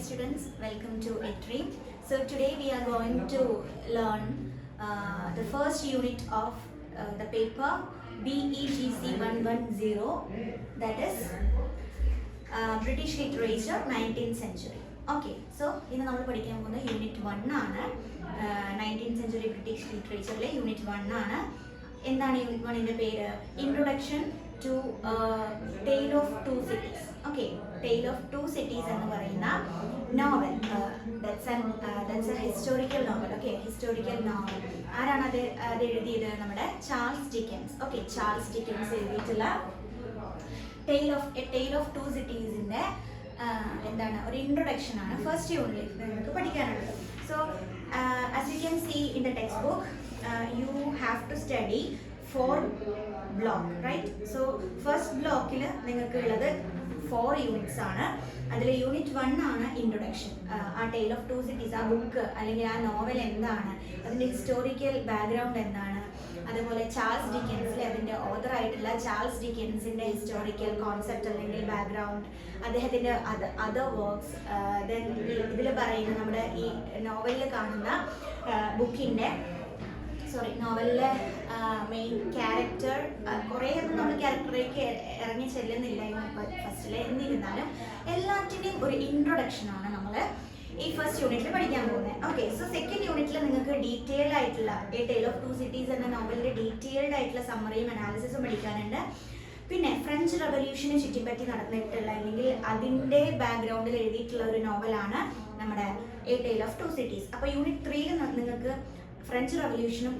students, welcome to ETRI. So today we are going to learn the first unit of the paper BEGC 110, that is British Literature 19th Century. Okay, so in the unit 1 19th Century British Literature unit 1 എന്താണ് unit 1ന്റെ പേര്? Introduction to Tale of two cities. Okay, Tale of to Cities എന്ന് പറയുന്ന novel, that's a historical novel. Okay, historical novel. ആരാണ് അത് എഴുതിയത്? നമ്മുടെ Charles Dickens. Okay, Charles Dickens എഴുതിയിട്ടുള്ള ടെയിൽ ഓഫ് ടു സിറ്റീസിന്റെ എന്താണ് ഒരു ഇൻട്രൊഡക്ഷൻ ആണ് ഫസ്റ്റ് യൂണിറ്റിൽ നിങ്ങൾക്ക് പഠിക്കാനുള്ളത്. So as you can see in the text book you have to study 4 block, right? So first blockil ningalku ullathu 4 units aanu. Adile unit 1 aanu introduction, a tale of two cities, a book allengil a novel endana, adinte historical background endana, adupole Charles Dickens adinte author aayittulla Charles Dickens inde historical concept allengil background, അദ്ദേഹത്തിന്റെ other works, then ഇതിൽ പറയുന്ന നമ്മുടെ ഈ നോവലിൽ കാണുന്ന ബുക്കിന്റെ നോവലിലെ main character, കുറേ ഒന്നും നമ്മൾ ക്യാരക്ടറിലേക്ക് ഇറങ്ങി ചെല്ലുന്നില്ല ഫസ്റ്റിൽ. എന്നിരുന്നാലും എല്ലാറ്റിൻ്റെയും ഒരു ഇൻട്രൊഡക്ഷനാണ് നമ്മൾ ഈ ഫസ്റ്റ് യൂണിറ്റിൽ പഠിക്കാൻ പോകുന്നത്. ഓക്കെ, സോ സെക്കൻഡ് യൂണിറ്റിൽ നിങ്ങൾക്ക് ഡീറ്റെയിൽഡ് ആയിട്ടുള്ള A tale of two cities എന്ന നോവലിൻ്റെ ഡീറ്റെയിൽഡ് ആയിട്ടുള്ള സമ്മറിയും അനാലിസിസും പഠിക്കാനുണ്ട്. പിന്നെ ഫ്രഞ്ച് റവല്യൂഷനെ ചുറ്റിപ്പറ്റി നടന്നിട്ടുള്ള അല്ലെങ്കിൽ അതിൻ്റെ ബാക്ക്ഗ്രൗണ്ടിൽ എഴുതിയിട്ടുള്ള ഒരു നോവലാണ് നമ്മുടെ A tale of two cities. അപ്പോൾ യൂണിറ്റ് 3യിൽ നിങ്ങൾക്ക് ഫ്രഞ്ച് റവല്യൂഷനും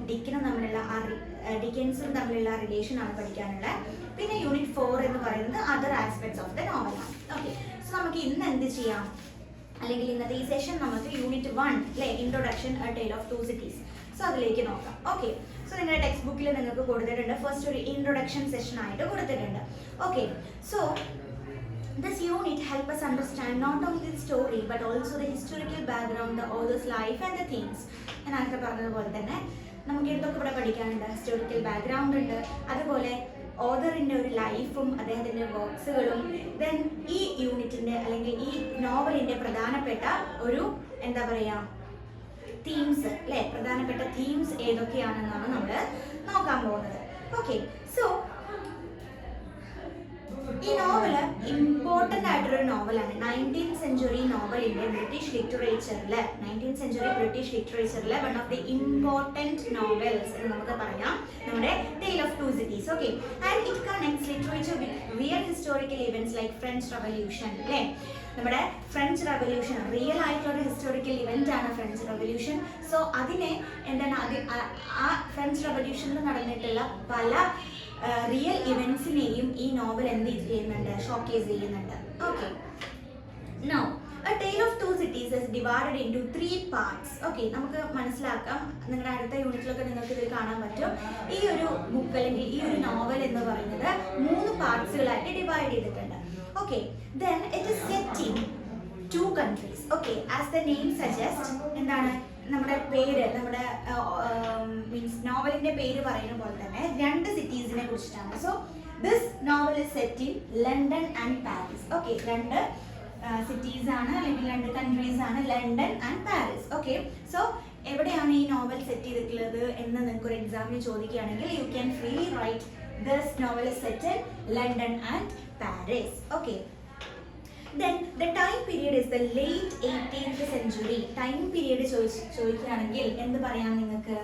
ഡിക്കൻസും തമ്മിലുള്ള റിലേഷൻ ആണ് പഠിക്കാനുള്ളത്. പിന്നെ യൂണിറ്റ് 4 എന്ന് പറയുന്നത് അതർ ആസ്പെക്ട്സ് ഓഫ് ദ നോവലാണ്. ഓക്കെ, സോ നമുക്ക് ഇന്ന് എന്ത് ചെയ്യാം, അല്ലെങ്കിൽ ഇന്നത്തെ ഈ സെഷൻ നമുക്ക് യൂണിറ്റ് 1 അല്ലേ, introduction a tale of two cities, so അതിലേക്ക് നോക്കാം. ഓക്കെ, സോ നിങ്ങളുടെ ടെക്സ്റ്റ് ബുക്കിൽ നിങ്ങൾക്ക് കൊടുത്തിട്ടുണ്ട് ഫസ്റ്റ് ഒരു ഇൻട്രൊഡക്ഷൻ സെഷൻ ആയിട്ട് കൊടുത്തിട്ടുണ്ട്. Okay, so this unit help us understand not only the story but also the historical background, the author's life and the themes. ഞാൻ നേരത്തെ പറഞ്ഞതുപോലെ തന്നെ നമുക്ക് എന്തൊക്കെ ഇവിടെ പഠിക്കാനുണ്ട്? ഹിസ്റ്റോറിക്കൽ ബാക്ക്ഗ്രൗണ്ട് ഉണ്ട്, അതുപോലെ ഓതറിൻ്റെ ഒരു ലൈഫും അദ്ദേഹത്തിൻ്റെ വർക്ക്സുകളും, ദെൻ ഈ യൂണിറ്റിൻ്റെ അല്ലെങ്കിൽ ഈ നോവലിൻ്റെ പ്രധാനപ്പെട്ട ഒരു എന്താ പറയുക തീംസ് അല്ലേ, പ്രധാനപ്പെട്ട തീംസ് ഏതൊക്കെയാണെന്നാണ് നമ്മൾ നോക്കാൻ പോകുന്നത്. ഓക്കെ, സോ ഈ നോവല് ഇമ്പോർട്ടൻ്റ് ആയിട്ടൊരു നോവലാണ്. 19th സെഞ്ച്വറി നോവലിൻ്റെ ബ്രിട്ടീഷ് ലിറ്ററേച്ചറിലെ 19th സെഞ്ച്വറി ബ്രിട്ടീഷ് ലിറ്ററേച്ചറിലെ one of the important novels എന്ന് നമുക്ക് പറയാം നമ്മുടെ tale of two cities. Okay, and it connects literature with real historical events like French revolution അല്ലേ. നമ്മുടെ ഫ്രഞ്ച് റവല്യൂഷൻ റിയൽ ആയിട്ടുള്ള ഹിസ്റ്റോറിക്കൽ ഇവൻ്റ് ആണ് ഫ്രഞ്ച് റവല്യൂഷൻ. സോ അതിനെ എന്താണ് ആ ഫ്രഞ്ച് റവല്യൂഷനിൽ നടന്നിട്ടുള്ള പല റിയൽ ഇവൻറ്റ്സിനെയും ഈ നോവൽ എന്ത് ചെയ്യുന്നുണ്ട്, ഷോക്കേസ് ചെയ്യുന്നുണ്ട്. Okay, now A Tale of Two Cities is divided into 3 parts. Okay, നമുക്ക് മനസ്സിലാക്കാം, നിങ്ങളുടെ അടുത്ത യൂണിറ്റിലൊക്കെ നിങ്ങൾക്ക് ഇതിൽ കാണാൻ പറ്റും. ഈ ഒരു ബുക്ക് അല്ലെങ്കിൽ ഈ ഒരു നോവൽ എന്ന് പറയുന്നത് 3 പാർട്സുകളായിട്ട് ഡിവൈഡ് ചെയ്തിട്ടുണ്ട്. Okay, then it is set in 2 countries. Okay, as the name suggest, എന്താണ് നമ്മുടെ പേര്, നമ്മുടെ മീൻസ് നോവലിൻ്റെ പേര് പറയുന്ന പോലെ തന്നെ 2 സിറ്റീസിനെ കുറിച്ചിട്ടാണ്. So this novel is set in London and Paris. Okay, 2 cities ആണ് അല്ലെങ്കിൽ 2 കൺട്രീസ് ആണ്, London and Paris. Okay, so എവിടെയാണ് ഈ നോവൽ സെറ്റ് ചെയ്തിട്ടുള്ളത് എന്ന് നിങ്ങൾക്ക് ഒരു എക്സാമിന് ചോദിക്കുകയാണെങ്കിൽ you can freely write this novel is set in London and Paris. Okay, then the time period is the late 18th century. Time period ചോദിക്കുകയാണെങ്കിൽ എന്ത് പറയാം നിങ്ങൾക്ക്?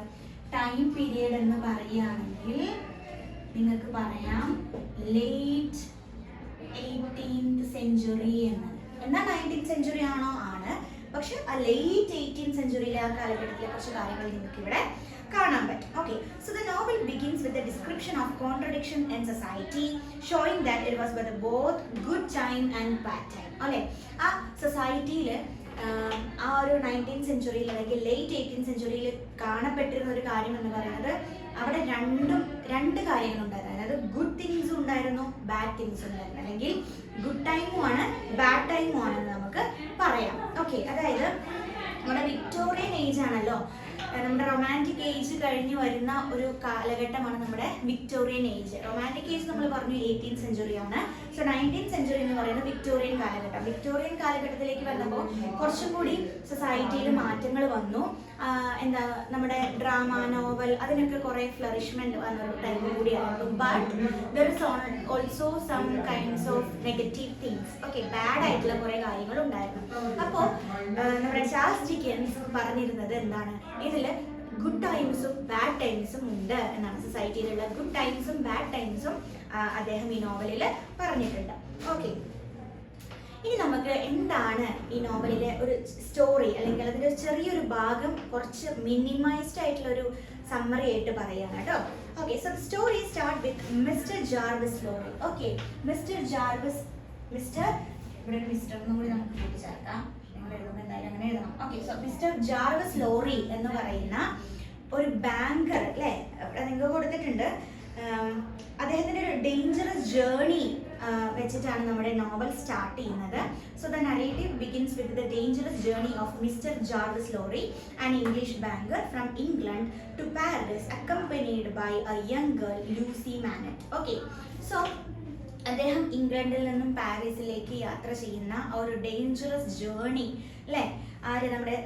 ടൈം പീരിയഡ് എന്ന് പറയുകയാണെങ്കിൽ നിങ്ങൾക്ക് പറയാം ലേറ്റ് 18th century എന്ന്. എന്നാൽ 19th century ആണോ? ആണ്. പക്ഷെ ആ ലേറ്റ് 18th centuryയിലെ ആ കാലഘട്ടത്തിലെ കുറച്ച് കാര്യങ്ങൾ നിങ്ങൾക്ക് ഇവിടെ കാണാൻ പറ്റും. Okay, so the novel begins with a description of contradiction in society showing that it was both good time and bad time. അല്ലേ, ആ സൊസൈറ്റിയിൽ ആ ഒരു 19th centuryയിൽ അല്ലെങ്കിൽ ലേറ്റ് 18th centuryയിൽ കാണപ്പെട്ടിരുന്ന ഒരു കാര്യം എന്ന് പറയുന്നത് അവിടെ രണ്ട് കാര്യങ്ങളുണ്ടായിരുന്നു. അതായത് ഗുഡ് തിങ്സും ഉണ്ടായിരുന്നു, ബാഡ് തിങ്സും ഉണ്ടായിരുന്നു. അല്ലെങ്കിൽ ഗുഡ് ടൈമും ആണ് ബാഡ് ടൈമും ആണെന്ന് നമുക്ക് പറയാം. ഓക്കെ, അതായത് നമ്മുടെ വിക്ടോറിയൻ ഏജ് ആണല്ലോ നമ്മുടെ റൊമാൻറ്റിക് ഏജ് കഴിഞ്ഞ് വരുന്ന ഒരു കാലഘട്ടമാണ് നമ്മുടെ വിക്ടോറിയൻ ഏജ്. റൊമാൻറ്റിക് ഏജ് നമ്മൾ പറഞ്ഞു 18th സെഞ്ചുറിയാണ്. സോ 19th സെഞ്ചുറി എന്ന് പറയുന്നത് വിക്ടോറിയൻ കാലഘട്ടം. വിക്ടോറിയൻ കാലഘട്ടത്തിലേക്ക് വന്നപ്പോൾ കുറച്ചും കൂടി സൊസൈറ്റിയിൽ മാറ്റങ്ങൾ വന്നു. എന്താ നമ്മുടെ ഡ്രാമ, നോവൽ, അതിനൊക്കെ കുറേ ഫ്ലറിഷ്മെന്റ് വന്ന ഒരു ടൈം കൂടിയായിരുന്നു. But there is also some kinds of negative things. Okay, bad ആയിട്ടുള്ള കുറേ കാര്യങ്ങളുണ്ടായിരുന്നു. അപ്പോൾ നമ്മുടെ ചാൾസ് ഡിക്കൻസ് പറഞ്ഞിരുന്നത് എന്താണ്, ഇതിൽ ഗുഡ് ടൈംസും ബാഡ് ടൈംസും ഉണ്ട് എന്നാണ്. സൊസൈറ്റിയിലുള്ള ഗുഡ് ടൈംസും ബാഡ് ടൈംസും അദ്ദേഹം ഈ നോവലിൽ പറഞ്ഞിട്ടുണ്ട്. ഓക്കെ, ഇനി നമുക്ക് എന്താണ് ഈ നോവലിലെ ഒരു സ്റ്റോറി അല്ലെങ്കിൽ അതിൻ്റെ ചെറിയൊരു ഭാഗം കുറച്ച് മിനിമൈസ്ഡ് ആയിട്ടുള്ള ഒരു സമ്മറി ആയിട്ട് പറയാണ് കേട്ടോ. Okay, so story start with mister Jarvis lorry. Okay, mister Jarvis, ഇവിടെ മിസ്റ്റർ എന്നും കൂടി നമുക്ക് കൂട്ടിച്ചേർക്കാം. നിങ്ങൾ എഴുതുമ്പോൾ എന്തായാലും അങ്ങനെ എഴുതണം. Okay, so mister Jarvis lorry എന്ന് പറയുന്ന ഒരു ബാങ്കർ അല്ലേ, അവിടെ നിങ്ങൾക്ക് കൊടുത്തിട്ടുണ്ട്. അദ്ദേഹത്തിൻ്റെ ഒരു ഡേഞ്ചറസ് ജേർണി വെച്ചിട്ടാണ് നമ്മുടെ നോവൽ സ്റ്റാർട്ട് ചെയ്യുന്നത്. So the narrative begins with the dangerous journey of mister Jarvis Lorry, an English banker from England to Paris, accompanied by a young girl Lucie Manette. Okay, so അദ്ദേഹം ഇംഗ്ലണ്ടിൽ നിന്നും പാരീസിലേക്ക് യാത്ര ചെയ്യുന്ന ഒരു dangerous journey അല്ലേ, ആര് നമ്മുടെ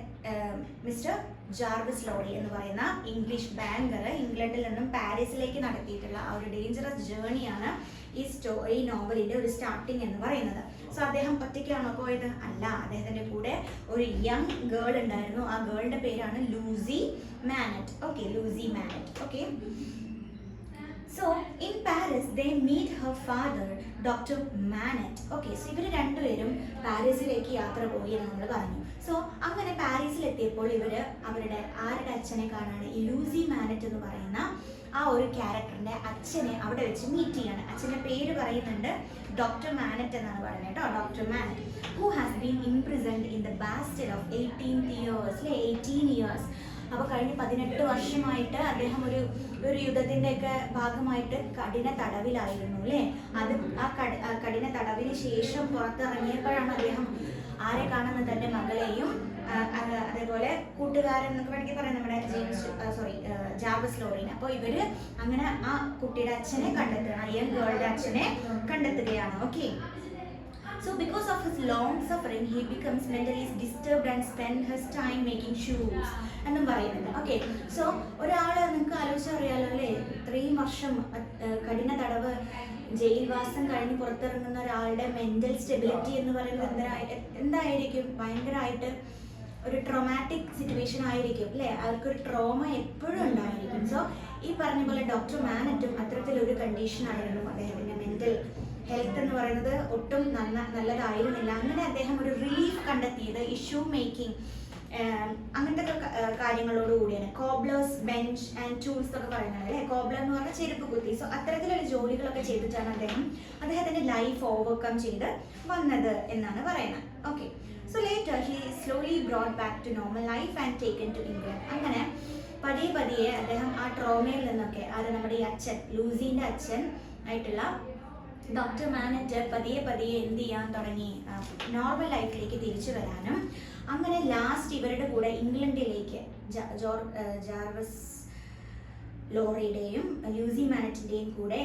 മിസ്റ്റർ ജാർവിസ് ലോറി എന്ന് പറയുന്ന ഇംഗ്ലീഷ് ബാങ്കർ ഇംഗ്ലണ്ടിൽ നിന്നും പാരീസിലേക്ക് നടത്തിയിട്ടുള്ള ആ ഒരു ഡേഞ്ചറസ് ജേർണിയാണ് ഈ നോവലിൻ്റെ ഒരു സ്റ്റാർട്ടിങ് എന്ന് പറയുന്നത്. സോ അദ്ദേഹം ഒറ്റയ്ക്കാണോ പോയത്? അല്ല, അദ്ദേഹത്തിൻ്റെ കൂടെ ഒരു യങ് ഗേൾ ഉണ്ടായിരുന്നു. ആ ഗേളിൻ്റെ പേരാണ് Lucy Manette. Okay, Lucy Manette. Okay, so in Paris they meet her father Dr. Manet. Okay, so ഇവർ രണ്ടുപേരും പാരീസിലേക്ക് യാത്ര പോയി എന്ന് നമ്മൾ പറഞ്ഞു. സോ അങ്ങനെ പാരീസിലെത്തിയപ്പോൾ ഇവര് അവരുടെ ആരുടെ അച്ഛനെ കാണാണ്, ഈ ലൂസി മാനറ്റ് എന്ന് പറയുന്ന ആ ഒരു ക്യാരക്ടറിന്റെ അച്ഛനെ അവിടെ വെച്ച് മീറ്റ് ചെയ്യാണ്. അച്ഛൻ്റെ പേര് പറയുന്നുണ്ട്, ഡോക്ടർ മാനറ്റ് എന്നാണ് പറയുന്നത് കേട്ടോ. Doctor മാനറ്റ് who has been imprisoned in the ബാസ്റ്റിൽ of 18 years. അപ്പോൾ കഴിഞ്ഞ 18 വർഷമായിട്ട് അദ്ദേഹം ഒരു യുദ്ധത്തിൻ്റെ ഒക്കെ ഭാഗമായിട്ട് കഠിന തടവിലായിരുന്നു അല്ലേ. അത് ആ കഠിന തടവിന് ശേഷം പുറത്തിറങ്ങിയപ്പോഴാണ് അദ്ദേഹം ആരെ കാണുന്നത്, തൻ്റെ മകളെയും അതേപോലെ കൂട്ടുകാരൻ എന്നൊക്കെ വേണമെങ്കിൽ പറയാം, നമ്മുടെ ജാർവിസ് ലോറിനെ. അപ്പോൾ ഇവര് അങ്ങനെ ആ കുട്ടിയുടെ അച്ഛനെ കണ്ടെത്തുകയാണ്, യങ് ഗേളുടെ അച്ഛനെ കണ്ടെത്തുകയാണ്. Okay, so because of his long suffering he becomes mentally disturbed and spend his time making shoes എന്നും പറയുന്നുണ്ട്. ഓക്കെ, സോ ഒരാള് നിങ്ങൾക്ക് ആലോചിച്ചറിയാലോ അല്ലേ, 3 വർഷം കഠിന തടവ് ജയിൽവാസം കഴിഞ്ഞ് പുറത്തിറങ്ങുന്ന ഒരാളുടെ മെന്റൽ സ്റ്റെബിലിറ്റി എന്ന് പറയുന്നത് എന്തായിരിക്കും? ഭയങ്കരമായിട്ട് ഒരു ട്രോമാറ്റിക് സിറ്റുവേഷൻ ആയിരിക്കും അല്ലേ, അവർക്കൊരു ട്രോമ എപ്പോഴും ഉണ്ടായിരിക്കും. സോ ഈ പറഞ്ഞ പോലെ ഡോക്ടർ മാനറ്റും അത്തരത്തിലൊരു കണ്ടീഷൻ ആയിരുന്നു. അദ്ദേഹത്തിൻ്റെ മെന്റൽ ഹെൽത്ത് എന്ന് പറയുന്നത് ഒട്ടും നല്ലതായിരുന്നില്ല. അങ്ങനെ അദ്ദേഹം ഒരു റിലീഫ് കണ്ടെത്തിയത് ഇഷ്യൂ മേക്കിംഗ് അങ്ങനത്തെ കാര്യങ്ങളോടുകൂടിയാണ്. കോബ്ലേഴ്സ് ബെഞ്ച് ആൻഡ് ടൂൾസ് ഒക്കെ പറയുന്നത് അല്ലേ, കോബ്ലർ എന്ന് പറഞ്ഞാൽ ചെരുപ്പ് കുത്തി. സോ അത്തരത്തിലുള്ള ജോലികളൊക്കെ ചെയ്തിട്ടാണ് അദ്ദേഹത്തിന്റെ ലൈഫ് ഓവർകം ചെയ്ത് വന്നത് എന്നാണ് പറയുന്നത്. Okay, so later he slowly brought back to normal life and taken to England. അങ്ങനെ പതിയെ അദ്ദേഹം ആ ട്രോമയിൽ നിന്നൊക്കെ, അത് നമ്മുടെ ഈ അച്ഛൻ ലൂസിന്റെ അച്ഛൻ ആയിട്ടുള്ള ഡോക്ടർ മാനറ്റ് പതിയെ എന്ത് ചെയ്യാൻ തുടങ്ങി, നോർമൽ ലൈഫിലേക്ക് തിരിച്ചു വരാനും അങ്ങനെ ലാസ്റ്റ് ഇവരുടെ കൂടെ ഇംഗ്ലണ്ടിലേക്ക് ജാർവിസ് ലോറിയുടെയും ലൂസി മാനറ്റിൻ്റെയും കൂടെ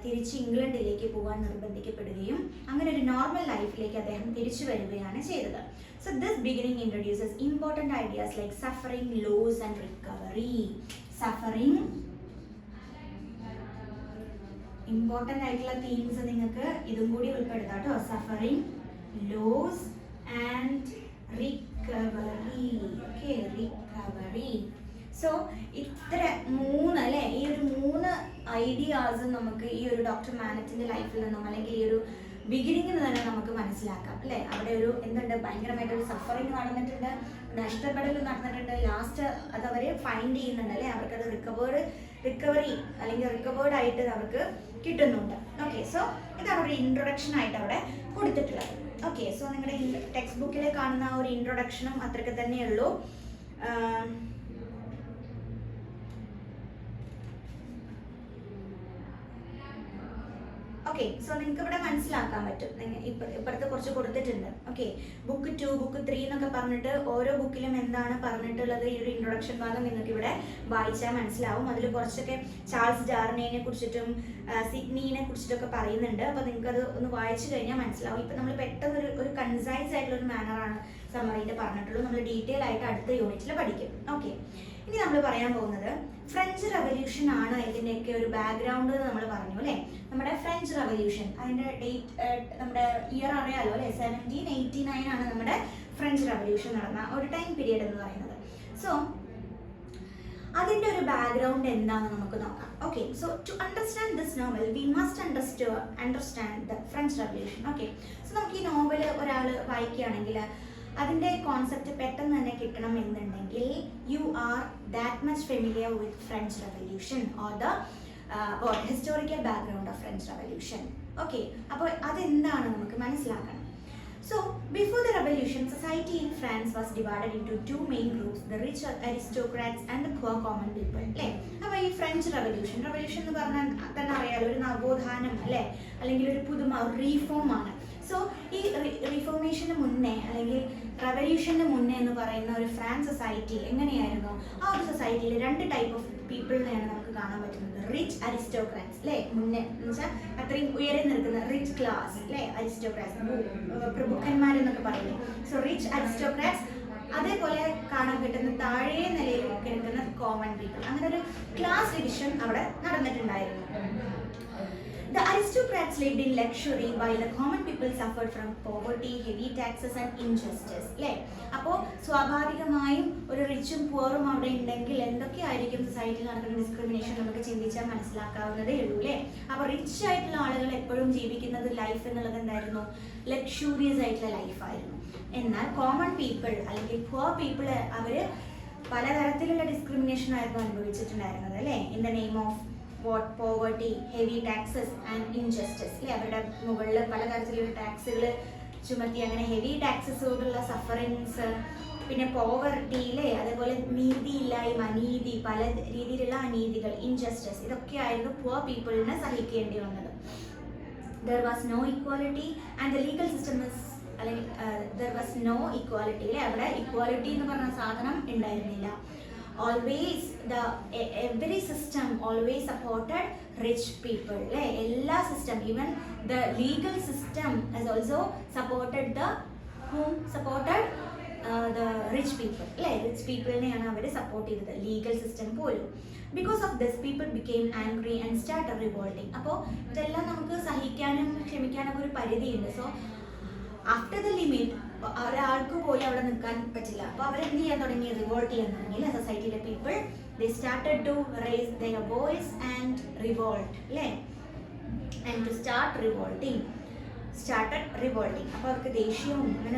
തിരിച്ച് ഇംഗ്ലണ്ടിലേക്ക് പോകാൻ നിർബന്ധിക്കപ്പെടുകയും അങ്ങനെ ഒരു നോർമൽ ലൈഫിലേക്ക് അദ്ദേഹം തിരിച്ചു വരികയാണ് ചെയ്തത്. So this beginning introduces important ideas like suffering, loss and recovery. Suffering important ആയിട്ടുള്ള തീംസ് നിങ്ങൾക്ക് ഇതും കൂടി ഉൾപ്പെടുത്താം കേട്ടോ. Suffering, loss and recovery. Okay, recovery. So ഇത്ര 3 അല്ലേ, ഈ ഒരു 3 ഐഡിയാസും നമുക്ക് ഈ ഒരു ഡോക്ടർ മാനറ്റിൻ്റെ ലൈഫിൽ നിന്നും അല്ലെങ്കിൽ ഈ ഒരു ബിഗിനിങ്ങിൽ നിന്ന് തന്നെ നമുക്ക് മനസ്സിലാക്കാം അല്ലേ. അവിടെ ഒരു എന്തുണ്ട്, ഭയങ്കരമായിട്ടൊരു സഫറിങ് നടന്നിട്ടുണ്ട്, നഷ്ടപ്പെടൽ നടന്നിട്ടുണ്ട്. ലാസ്റ്റ് അത് അവർ ഫൈൻഡ് ചെയ്യുന്നുണ്ട് അല്ലേ, അവർക്കത് റിക്കവറി അല്ലെങ്കിൽ റിക്കവേർഡ് ആയിട്ട് അവർക്ക് കിട്ടുന്നുണ്ട്. ഓക്കെ, സോ ഇതാണ് ഒരു ഇൻട്രൊഡക്ഷൻ ആയിട്ട് അവിടെ കൊടുത്തിട്ടുള്ളത്. ഓക്കെ, സോ നിങ്ങളുടെ ടെക്സ്റ്റ് ബുക്കിൽ കാണുന്ന ആ ഒരു ഇൻട്രൊഡക്ഷനും അത്രയ്ക്ക് തന്നെയുള്ളൂ. ഓക്കെ. സോ നിങ്ങൾക്ക് ഇവിടെ മനസ്സിലാക്കാൻ പറ്റും. ഇപ്പുറത്ത് കുറച്ച് കൊടുത്തിട്ടുണ്ട്. ഓക്കെ, ബുക്ക് 2, ബുക്ക് 3 എന്നൊക്കെ പറഞ്ഞിട്ട് ഓരോ ബുക്കിലും എന്താണ് പറഞ്ഞിട്ടുള്ളത് ഈ ഒരു ഇൻട്രൊഡക്ഷൻ ഭാഗം നിങ്ങൾക്ക് ഇവിടെ വായിച്ചാൽ മനസ്സിലാവും. അതിൽ കുറച്ചൊക്കെ ചാൾസ് ഡാർവിനെ കുറിച്ചിട്ടും സിഡ്നിയെ കുറിച്ചിട്ടൊക്കെ പറയുന്നുണ്ട്. അപ്പോൾ നിങ്ങൾക്ക് അത് ഒന്ന് വായിച്ചു കഴിഞ്ഞാൽ മനസ്സിലാവും. ഇപ്പം നമ്മൾ പെട്ടെന്ന് ഒരു കൺസൈസ് ആയിട്ടുള്ള ഒരു മാനറാണ് സമ്മറിയിൽ പറഞ്ഞിട്ടുള്ളൂ. നമ്മൾ ഡീറ്റെയിൽ ആയിട്ട് അടുത്ത യൂണിറ്റിൽ പഠിക്കും. ഓക്കെ, ഇനി നമ്മൾ പറയാൻ പോകുന്നത് ഫ്രഞ്ച് റവല്യൂഷൻ ആണ് ഇതിൻ്റെയൊക്കെ ഒരു ബാക്ക്ഗ്രൗണ്ട് എന്ന് നമ്മൾ പറഞ്ഞു അല്ലേ. നമ്മുടെ ഫ്രഞ്ച് റവല്യൂഷൻ അതിൻ്റെ ഡേറ്റ് നമ്മുടെ ഇയർ അറിയാലോ അല്ലേ. 1789 ആണ് നമ്മുടെ ഫ്രഞ്ച് റവല്യൂഷൻ നടന്ന ഒരു ടൈം പീരീഡ് എന്ന് പറയുന്നത്. സോ അതിൻ്റെ ഒരു ബാക്ക്ഗ്രൗണ്ട് എന്താണെന്ന് നമുക്ക് നോക്കാം. Okay, so to understand this novel we must understand the French revolution. Okay, so നമുക്ക് ഈ നോവൽ ഒരാൾ വായിക്കുകയാണെങ്കിൽ അതിൻ്റെ കോൺസെപ്റ്റ് പെട്ടെന്ന് തന്നെ കിട്ടണം എന്നുണ്ടെങ്കിൽ you are that much familiar with French revolution or the historical background of French revolution. Okay, അപ്പോൾ അതെന്താണ് നമുക്ക് മനസ്സിലാക്കണം. So, before the revolution, society in France was divided into two main groups, the rich aristocrats and the poor common people. അല്ലേ, അപ്പോൾ ഈ French revolution എന്ന് പറഞ്ഞാൽ തന്നെ അറിയാലോ, ഒരു നവോത്ഥാനം അല്ലേ, അല്ലെങ്കിൽ ഒരു പുതുമ, ഒരു റീഫോം ആണ്. സോ ഈ റീഫോർമേഷന് മുന്നേ അല്ലെങ്കിൽ റവല്യൂഷന് മുന്നേ എന്ന് പറയുന്ന ഒരു ഫ്രാൻസ് സൊസൈറ്റി എങ്ങനെയായിരുന്നു? ആ ഒരു സൊസൈറ്റിയിൽ 2 ടൈപ്പ് ഓഫ് പീപ്പിളിനെയാണ് നമുക്ക് കാണാൻ പറ്റുന്നത്. റിച്ച് അരിസ്റ്റോക്രാറ്റ്സ് അല്ലേ, മുന്നേ എന്ന് വെച്ചാൽ അത്രയും ഉയരെ നിൽക്കുന്ന റിച്ച് ക്ലാസ് അല്ലേ, അരിസ്റ്റോക്രാറ്റ്സ് പ്രഭുക്കന്മാരെന്നൊക്കെ പറയുന്നത്. സോ റിച്ച് അരിസ്റ്റോക്രാറ്റ്സ്, അതേപോലെ കാണാൻ കിട്ടുന്ന താഴെ നിലയിൽ കിടക്കുന്ന കോമൺ പീപ്പിൾ. അങ്ങനെ ഒരു ക്ലാസ് ഡിവിഷൻ അവിടെ നടന്നിട്ടുണ്ടായിരുന്നു. The aristocrats lived in luxury while the common people suffered from poverty, heavy taxes and injustice. അല്ലേ, അപ്പോൾ സ്വാഭാവികമായും ഒരു റിച്ചും പുവറും അവിടെ ഉണ്ടെങ്കിൽ എന്തൊക്കെയായിരിക്കും സൊസൈറ്റിയിൽ നടക്കുന്ന ഡിസ്ക്രിമിനേഷൻ നമുക്ക് ചിന്തിച്ചാൽ മനസ്സിലാക്കാവുന്നതേ ഉള്ളൂ അല്ലേ. അപ്പോൾ റിച്ച് ആയിട്ടുള്ള ആളുകൾ എപ്പോഴും ജീവിക്കുന്നത് ലൈഫ് എന്നുള്ളത് എന്തായിരുന്നു? ലക്ഷൂറിയസ് ആയിട്ടുള്ള ലൈഫായിരുന്നു. എന്നാൽ കോമൺ പീപ്പിൾ അല്ലെങ്കിൽ പുവർ പീപ്പിൾ അവർ പലതരത്തിലുള്ള ഡിസ്ക്രിമിനേഷൻ ആയിരുന്നു അനുഭവിച്ചിട്ടുണ്ടായിരുന്നത് അല്ലേ. In the name of poverty, heavy taxes and injustice അല്ലേ. അവരുടെ മുകളിൽ പലതരത്തിലുള്ള ടാക്സുകൾ ചുമത്തി, അങ്ങനെ ഹെവി ടാക്സസോടുള്ള സഫറിങ്സ്, പിന്നെ പോവർട്ടി അല്ലേ, അതേപോലെ നീതിയില്ലായ്മ, അനീതി, പല രീതിയിലുള്ള അനീതികൾ, ഇൻജസ്റ്റിസ്, ഇതൊക്കെയായിരുന്നു പുവർ പീപ്പിളിനെ സഹിക്കേണ്ടി വന്നത്. There was no equality and the legal system അല്ലെങ്കിൽ ദർ വാസ് നോ ഇക്വാലിറ്റി അല്ലേ, അവിടെ ഇക്വാലിറ്റി എന്ന് പറഞ്ഞ സാധനം ഉണ്ടായിരുന്നില്ല. Always every system always supported rich people അല്ലേ. എല്ലാ system, even the legal system has also supported the rich people അല്ലേ. റിച്ച് പീപ്പിളിനെയാണ് അവർ സപ്പോർട്ട് ചെയ്തത്, ലീഗൽ സിസ്റ്റം പോലും. Because of this people became angry and started revolting. അപ്പോൾ ഇതെല്ലാം നമുക്ക് സഹിക്കാനും ക്ഷമിക്കാനും ഒരു പരിധിയുണ്ട്. സോ ആഫ്റ്റർ ദ ലിമിറ്റ് ഒരാൾക്ക് പോലും അവിടെ നിൽക്കാൻ പറ്റില്ല. അപ്പോൾ അവരെന്ത് ചെയ്യാൻ തുടങ്ങി? റിവോൾട്ട് ചെയ്യാൻ തുടങ്ങി അല്ലേ. സൊസൈറ്റിയിലെ people they started to raise their voice and revolt അല്ലേ, ആൻഡ് ടു സ്റ്റാർട്ട് റിവോൾട്ടിങ്. അപ്പോൾ അവർക്ക് ദേഷ്യവും അങ്ങനെ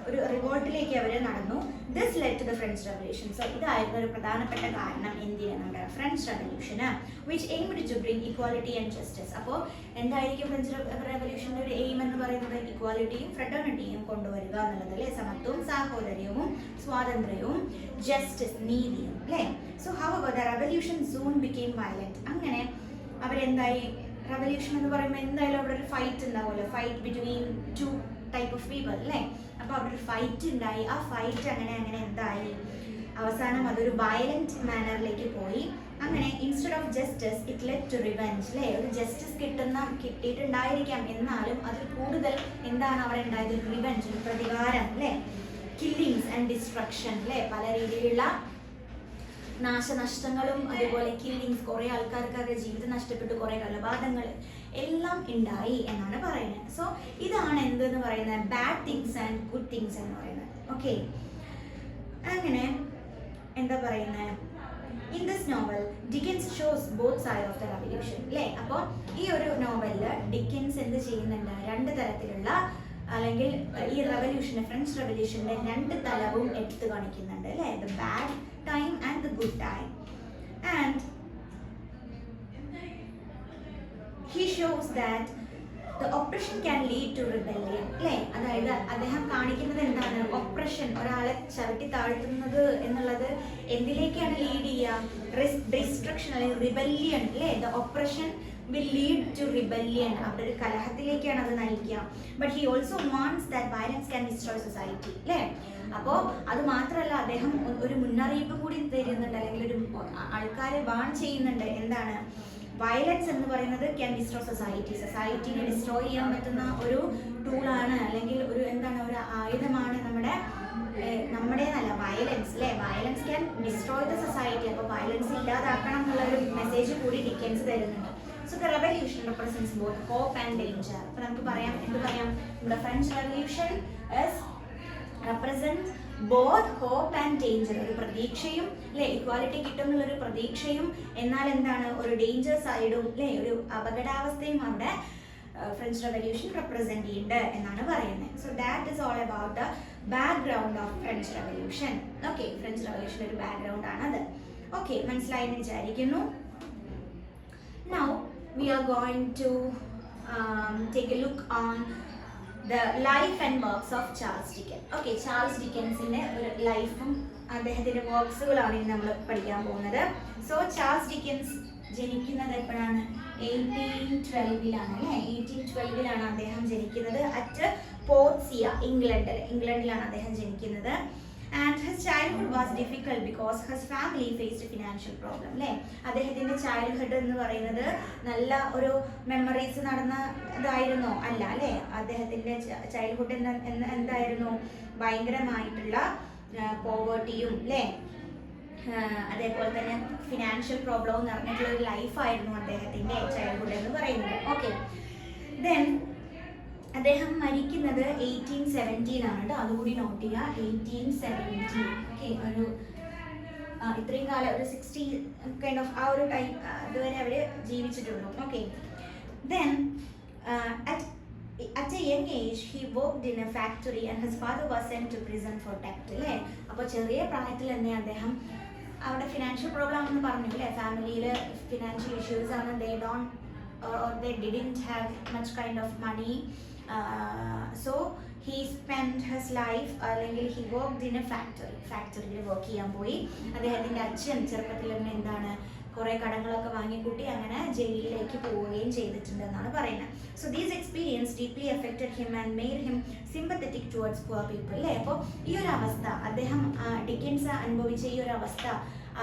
ഒരു റിവോൾട്ടിലേക്ക് അവർ നടന്നു. This led to the French revolution. So ഇതായിരുന്നു ഒരു പ്രധാനപ്പെട്ട കാരണം എന്തിനാണ് നമ്മുടെ ഫ്രഞ്ച് റവല്യൂഷന്, which aimed to bring equality and justice. അപ്പോൾ എന്തായിരിക്കും ഫ്രഞ്ച് റവല്യൂഷൻ്റെ ഒരു എയിം എന്ന് പറയുന്നത്? ഇക്വാലിറ്റിയും ഫ്രെറ്റേണിറ്റിയും കൊണ്ടുവരിക എന്നുള്ളത് അല്ലേ. സമത്വവും സാഹോദര്യവും സ്വാതന്ത്ര്യവും ജസ്റ്റിസ്, നീതിയും അല്ലേ. So however the revolution soon became violent. അങ്ങനെ അവരെന്തായി? റവല്യൂഷൻ എന്ന് പറയുമ്പോൾ എന്തായാലും അവിടെ ഒരു ഫൈറ്റ് ഉണ്ടാവുമല്ലോ, fight between 2 type of people അല്ലേ. അപ്പോൾ അവിടെ ഒരു ഫൈറ്റ് ഉണ്ടായി. ആ ഫൈറ്റ് അങ്ങനെ എന്തായി? അവസാനം അതൊരു വയലന്റ് മാനറിലേക്ക് പോയി. അങ്ങനെ instead of justice it led to revenge അല്ലേ. ഒരു ജസ്റ്റിസ് കിട്ടിയിട്ടുണ്ടായിരിക്കാം, എന്നാലും അതിൽ കൂടുതൽ എന്താണ് അവിടെ ഉണ്ടായത്? റിവെഞ്ച്, പ്രതികാരം അല്ലേ. കില്ലിങ്സ് ആൻഡ് ഡിസ്ട്രക്ഷൻ അല്ലേ, പല രീതിയിലുള്ള നാശനഷ്ടങ്ങളും അതുപോലെ കില്ലിങ്സ്, കുറേ ആൾക്കാർക്ക് അവരുടെ ജീവിതം നഷ്ടപ്പെട്ടു, കുറേ കൊലപാതകങ്ങൾ എല്ലാം ഉണ്ടായി എന്നാണ് പറയുന്നത്. സോ ഇതാണ് എന്തെന്ന് പറയുന്നത്? Bad things and good things എന്ന് പറയുന്നത്. ഓക്കെ, അങ്ങനെ എന്താ പറയുന്നത്? In this novel Dickens shows both side of the revolution അല്ലേ. അപ്പോൾ ഈ ഒരു നോവലിൽ ഡിക്കൻസ് എന്ത് ചെയ്യുന്നുണ്ട്? 2 തരത്തിലുള്ള അല്ലെങ്കിൽ ഈ റവല്യൂഷൻ്റെ, ഫ്രഞ്ച് റവല്യൂഷൻ്റെ 2 തലവും എടുത്തു കാണിക്കുന്നുണ്ട് അല്ലേ. The bad time and the good time, and he shows that the oppression can lead to rebellion അല്ലേ. അതായത് അദ്ദേഹം കാണിക്കുന്നത് എന്താണ്? ഒപ്രഷൻ, ഒരാളെ ചവിട്ടി താഴ്ത്തുന്നത് എന്നുള്ളത് എന്തിലേക്കാണ് ലീഡ് ചെയ്യുക? ഡിസ്ട്രക്ഷൻ അല്ലെങ്കിൽ റിബല്ലിയൻ അല്ലേ. The oppression will lead to rebellion, അവിടെ ഒരു കലഹത്തിലേക്കാണ് അത് നയിക്കുക. But he also wants that violence can destroy society അല്ലേ. അപ്പോൾ അത് മാത്രമല്ല, അദ്ദേഹം ഒരു മുന്നറിയിപ്പ് കൂടി തരുന്നുണ്ട്, അല്ലെങ്കിൽ ഒരു ആൾക്കാരെ വാൺ ചെയ്യുന്നുണ്ട്. എന്താണ്? വയലൻസ് എന്ന് പറയുന്നത് ക്യാൻ ഡിസ്ട്രോയ് സൊസൈറ്റിനെ ഡിസ്ട്രോയ് ചെയ്യാൻ പറ്റുന്ന ഒരു ടൂളാണ്, അല്ലെങ്കിൽ ഒരു എന്താണ്, ഒരു ആയുധമാണ് നമ്മുടേതല്ല വയലൻസ് അല്ലേ. Violence can destroy the society. അപ്പോൾ വയലൻസ് ഇല്ലാതാക്കണം എന്നുള്ള ഒരു മെസ്സേജ് കൂടി ഡിക്കൻസ് തരുന്നുണ്ട്. So the revolution represents both hope and danger. അപ്പോൾ നമുക്ക് പറയാം, എന്ത് പറയാം, നമ്മുടെ French revolution represent both hope and danger. ഒരു പ്രതീക്ഷയും അല്ലെ, ഇക്വാലിറ്റി കിട്ടും എന്നുള്ളൊരു പ്രതീക്ഷയും, എന്നാൽ എന്താണ്, ഒരു ഡേഞ്ചർ സൈഡും അല്ലെ, ഒരു അപകടാവസ്ഥയും അവിടെ ഫ്രഞ്ച് റെവല്യൂഷൻ റെപ്രസെന്റ് ചെയ്യുന്നുണ്ട് എന്നാണ് പറയുന്നത്. So that is all about the background of French revolution. Okay, French revolution ഒരു ബാക്ക്ഗ്രൗണ്ട് ആണ് അത്. ഓക്കെ, മനസ്സിലായെന്ന് വിചാരിക്കുന്നു. Now we are going to take a look on the life and works of Charles Dickens. Okay, Charles ഡിക്കൻസിന്റെ ഒരു ലൈഫും അദ്ദേഹത്തിന്റെ വർക്ക്സുകളാണ് ഇന്ന് നമ്മൾ പഠിക്കാൻ പോകുന്നത്. സോ ചാൾസ് ഡിക്കൻസ് ജനിക്കുന്നത് എപ്പോഴാണ്? 1812 അല്ലേ. 1812 അദ്ദേഹം ജനിക്കുന്നത് അറ്റ് പോർട്സിയ, ഇംഗ്ലണ്ടിലാണ് അദ്ദേഹം ജനിക്കുന്നത്. And his childhood was difficult because his family faced financial problem അല്ലേ. അദ്ദേഹത്തിന്റെ ചൈൽഡ്ഹുഡ് എന്ന് പറയുന്നത് നല്ല ഒരു മെമ്മറീസ് നടന്ന ഇതായിരുന്നോ? അല്ല അല്ലേ. അദ്ദേഹത്തിന്റെ ചൈൽഡ്ഹുഡ് എന്തായിരുന്നു? ഭയങ്കരമായിട്ടുള്ള പോവേർട്ടിയും അല്ലേ, അതേപോലെ തന്നെ ഫിനാൻഷ്യൽ പ്രോബ്ലവും നിറഞ്ഞിട്ടുള്ള ഒരു ലൈഫായിരുന്നു അദ്ദേഹത്തിന്റെ ചൈൽഡ്ഹുഡ് എന്ന് പറയുന്നത്. ഓക്കെ, ദെൻ അദ്ദേഹം മരിക്കുന്നത് 1817 ആണ്. അതുകൂടി നോട്ട് ചെയ്യുക, 1817. ഓക്കെ, ഒരു ഇത്രയും കാലം, ഒരു 60 കൈൻഡ് ഓഫ് ആ ഒരു ടൈം അതുവരെ അവർ ജീവിച്ചിട്ടുള്ളൂ. Okay, then at a young age he worked in a factory and his father was sent to prison for theft അല്ലേ. അപ്പോൾ ചെറിയ പ്രായത്തിൽ തന്നെ അദ്ദേഹം അവിടെ ഫിനാൻഷ്യൽ പ്രോബ്ലം എന്ന് പറഞ്ഞു അല്ലേ, ഫാമിലിയിൽ ഫിനാൻഷ്യൽ ഇഷ്യൂസ് ആണ്. they didn't have much kind of money, so he spent his life അല്ലെങ്കിൽ he worked in a factory work ചെയ്യാൻ പോയി. അദ്ദേഹത്തിന്റെ അച്ഛൻ ചെറുപ്പത്തിൽ തന്നെ എന്താണ്, കുറേ കടങ്ങളൊക്കെ വാങ്ങിക്കൂട്ടി അങ്ങനെ ജയിലിലേക്ക് പോവുകയും ചെയ്തിട്ടുണ്ടെന്നാണ് പറയുന്നത്. So these experience deeply affected him and made him sympathetic towards poor people അല്ലേ. അപ്പോൾ ഈ ഒരു അവസ്ഥ ഡിക്കൻസ് അനുഭവിച്ച ഈ ഒരു അവസ്ഥ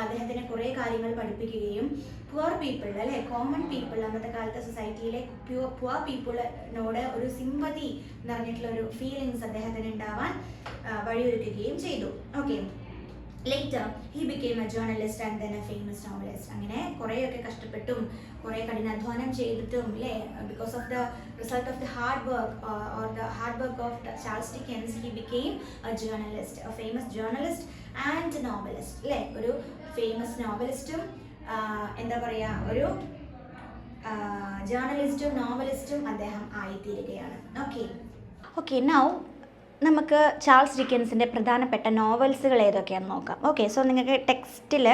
അദ്ദേഹത്തിനെ കുറേ കാര്യങ്ങൾ പഠിപ്പിക്കുകയും പുവർ പീപ്പിൾ അല്ലേ, കോമൺ പീപ്പിൾ, അന്നത്തെ കാലത്തെ സൊസൈറ്റിയിലെ പുവർ പീപ്പിളിനോട് ഒരു സിമ്പതി നിറഞ്ഞിട്ടുള്ള ഒരു ഫീലിങ്സ് അദ്ദേഹത്തിന് ഉണ്ടാവാൻ വഴിയൊരുക്കുകയും ചെയ്തു. Okay, later he became a journalist and then a famous novelist. അങ്ങനെ കുറേയൊക്കെ കഷ്ടപ്പെട്ടും കുറേ കഠിനാധ്വാനം ചെയ്തിട്ടും അല്ലേ, because of the result of the hard work or the hard work of Charles Dickens, he became a journalist, a famous journalist and novelist അല്ലേ. ഒരു famous നോവലിസ്റ്റും എന്താ പറയുക, ഒരു ജേർണലിസ്റ്റും നോവലിസ്റ്റും അദ്ദേഹം ആയിത്തീരുകയാണ്. ഓക്കെ, നൗ നമുക്ക് ചാൾസ് ഡിക്കൻസിൻ്റെ പ്രധാനപ്പെട്ട നോവൽസുകൾ ഏതൊക്കെയാണെന്ന് നോക്കാം. ഓക്കെ, സോ നിങ്ങൾക്ക് ടെക്സ്റ്റിൽ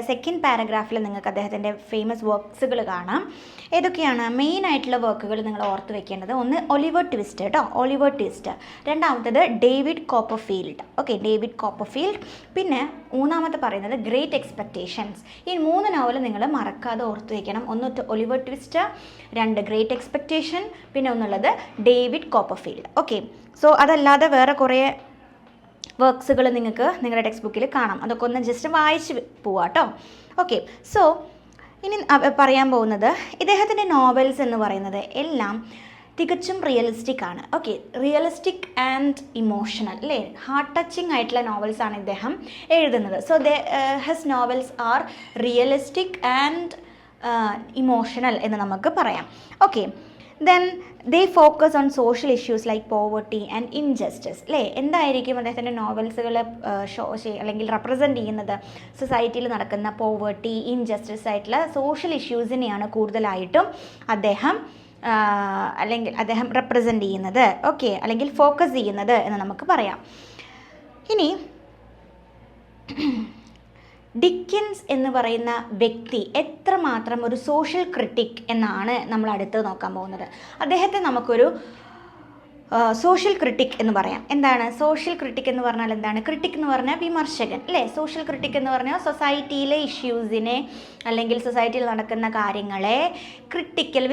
സെക്കൻഡ് പാരഗ്രാഫിൽ നിങ്ങൾക്ക് അദ്ദേഹത്തിൻ്റെ ഫേമസ് വർക്ക്സുകൾ കാണാം. ഏതൊക്കെയാണ് മെയിൻ ആയിട്ടുള്ള വർക്കുകൾ നിങ്ങൾ ഓർത്ത് വെക്കേണ്ടത്? ഒന്ന് ഒലിവർ ട്വിസ്റ്റ് കേട്ടോ, ഒലിവർ ട്വിസ്റ്റ്. രണ്ടാമത്തത് David Copperfield. Okay, David Copperfield. പിന്നെ മൂന്നാമത്തെ പറയുന്നത് ഗ്രേറ്റ് എക്സ്പെക്റ്റേഷൻസ്. ഈ 3 നോവൽ നിങ്ങൾ മറക്കാതെ ഓർത്ത് വയ്ക്കണം. ഒന്ന് ഒലിവർ ട്വിസ്റ്റ്, 2 ഗ്രേറ്റ് എക്സ്പെക്റ്റേഷൻ, പിന്നെ ഒന്നുള്ളത് ഡേവിഡ് കോപ്പർഫീൽഡ്. ഓക്കെ, സോ അതല്ലാതെ വേറെ കുറേ വർക്ക്സുകൾ നിങ്ങൾക്ക് നിങ്ങളുടെ ടെക്സ്റ്റ് ബുക്കിൽ കാണാം. അതൊക്കെ ഒന്ന് ജസ്റ്റ് വായിച്ച് പോവാം കേട്ടോ. ഓക്കെ, സോ ഇനി പറയാൻ പോകുന്നത് ഇദ്ദേഹത്തിൻ്റെ നോവൽസ് എന്ന് പറയുന്നത് എല്ലാം തികച്ചും റിയലിസ്റ്റിക് ആണ്. ഓക്കെ, റിയലിസ്റ്റിക് ആൻഡ് ഇമോഷണൽ അല്ലേ, ഹാർട്ട് ടച്ചിങ് ആയിട്ടുള്ള നോവൽസാണ് ഇദ്ദേഹം എഴുതുന്നത്. So his novels are realistic and emotional എന്ന് നമുക്ക് പറയാം. Okay, then they focus on social issues like poverty and injustice അല്ലേ. എന്തായിരിക്കും അദ്ദേഹത്തിൻ്റെ നോവൽസുകൾ അല്ലെങ്കിൽ റെപ്രസെൻറ്റ് ചെയ്യുന്നത്? സൊസൈറ്റിയിൽ നടക്കുന്ന പോവർട്ടി, ഇൻജസ്റ്റിസ് ആയിട്ടുള്ള സോഷ്യൽ ഇഷ്യൂസിനെയാണ് കൂടുതലായിട്ടും അദ്ദേഹം റെപ്രസെൻറ്റ് ചെയ്യുന്നത്. ഓക്കെ, അല്ലെങ്കിൽ ഫോക്കസ് ചെയ്യുന്നത് എന്ന് നമുക്ക് പറയാം. ഇനി ഡിക്കൻസ് എന്ന് പറയുന്ന വ്യക്തി എത്രമാത്രം ഒരു സോഷ്യൽ ക്രിട്ടിക് എന്നാണ് നമ്മൾ അടുത്ത് നോക്കാൻ പോകുന്നത്. അദ്ദേഹത്തെ നമുക്കൊരു സോഷ്യൽ ക്രിട്ടിക് എന്ന് പറയാം. എന്താണ് സോഷ്യൽ ക്രിട്ടിക് എന്ന് പറഞ്ഞാൽ? എന്താണ് ക്രിട്ടിക് എന്ന് പറഞ്ഞാൽ? വിമർശകൻ അല്ലേ. സോഷ്യൽ ക്രിട്ടിക് എന്ന് പറഞ്ഞാൽ സൊസൈറ്റിയിലെ ഇഷ്യൂസിനെ അല്ലെങ്കിൽ സൊസൈറ്റിയിൽ നടക്കുന്ന കാര്യങ്ങളെ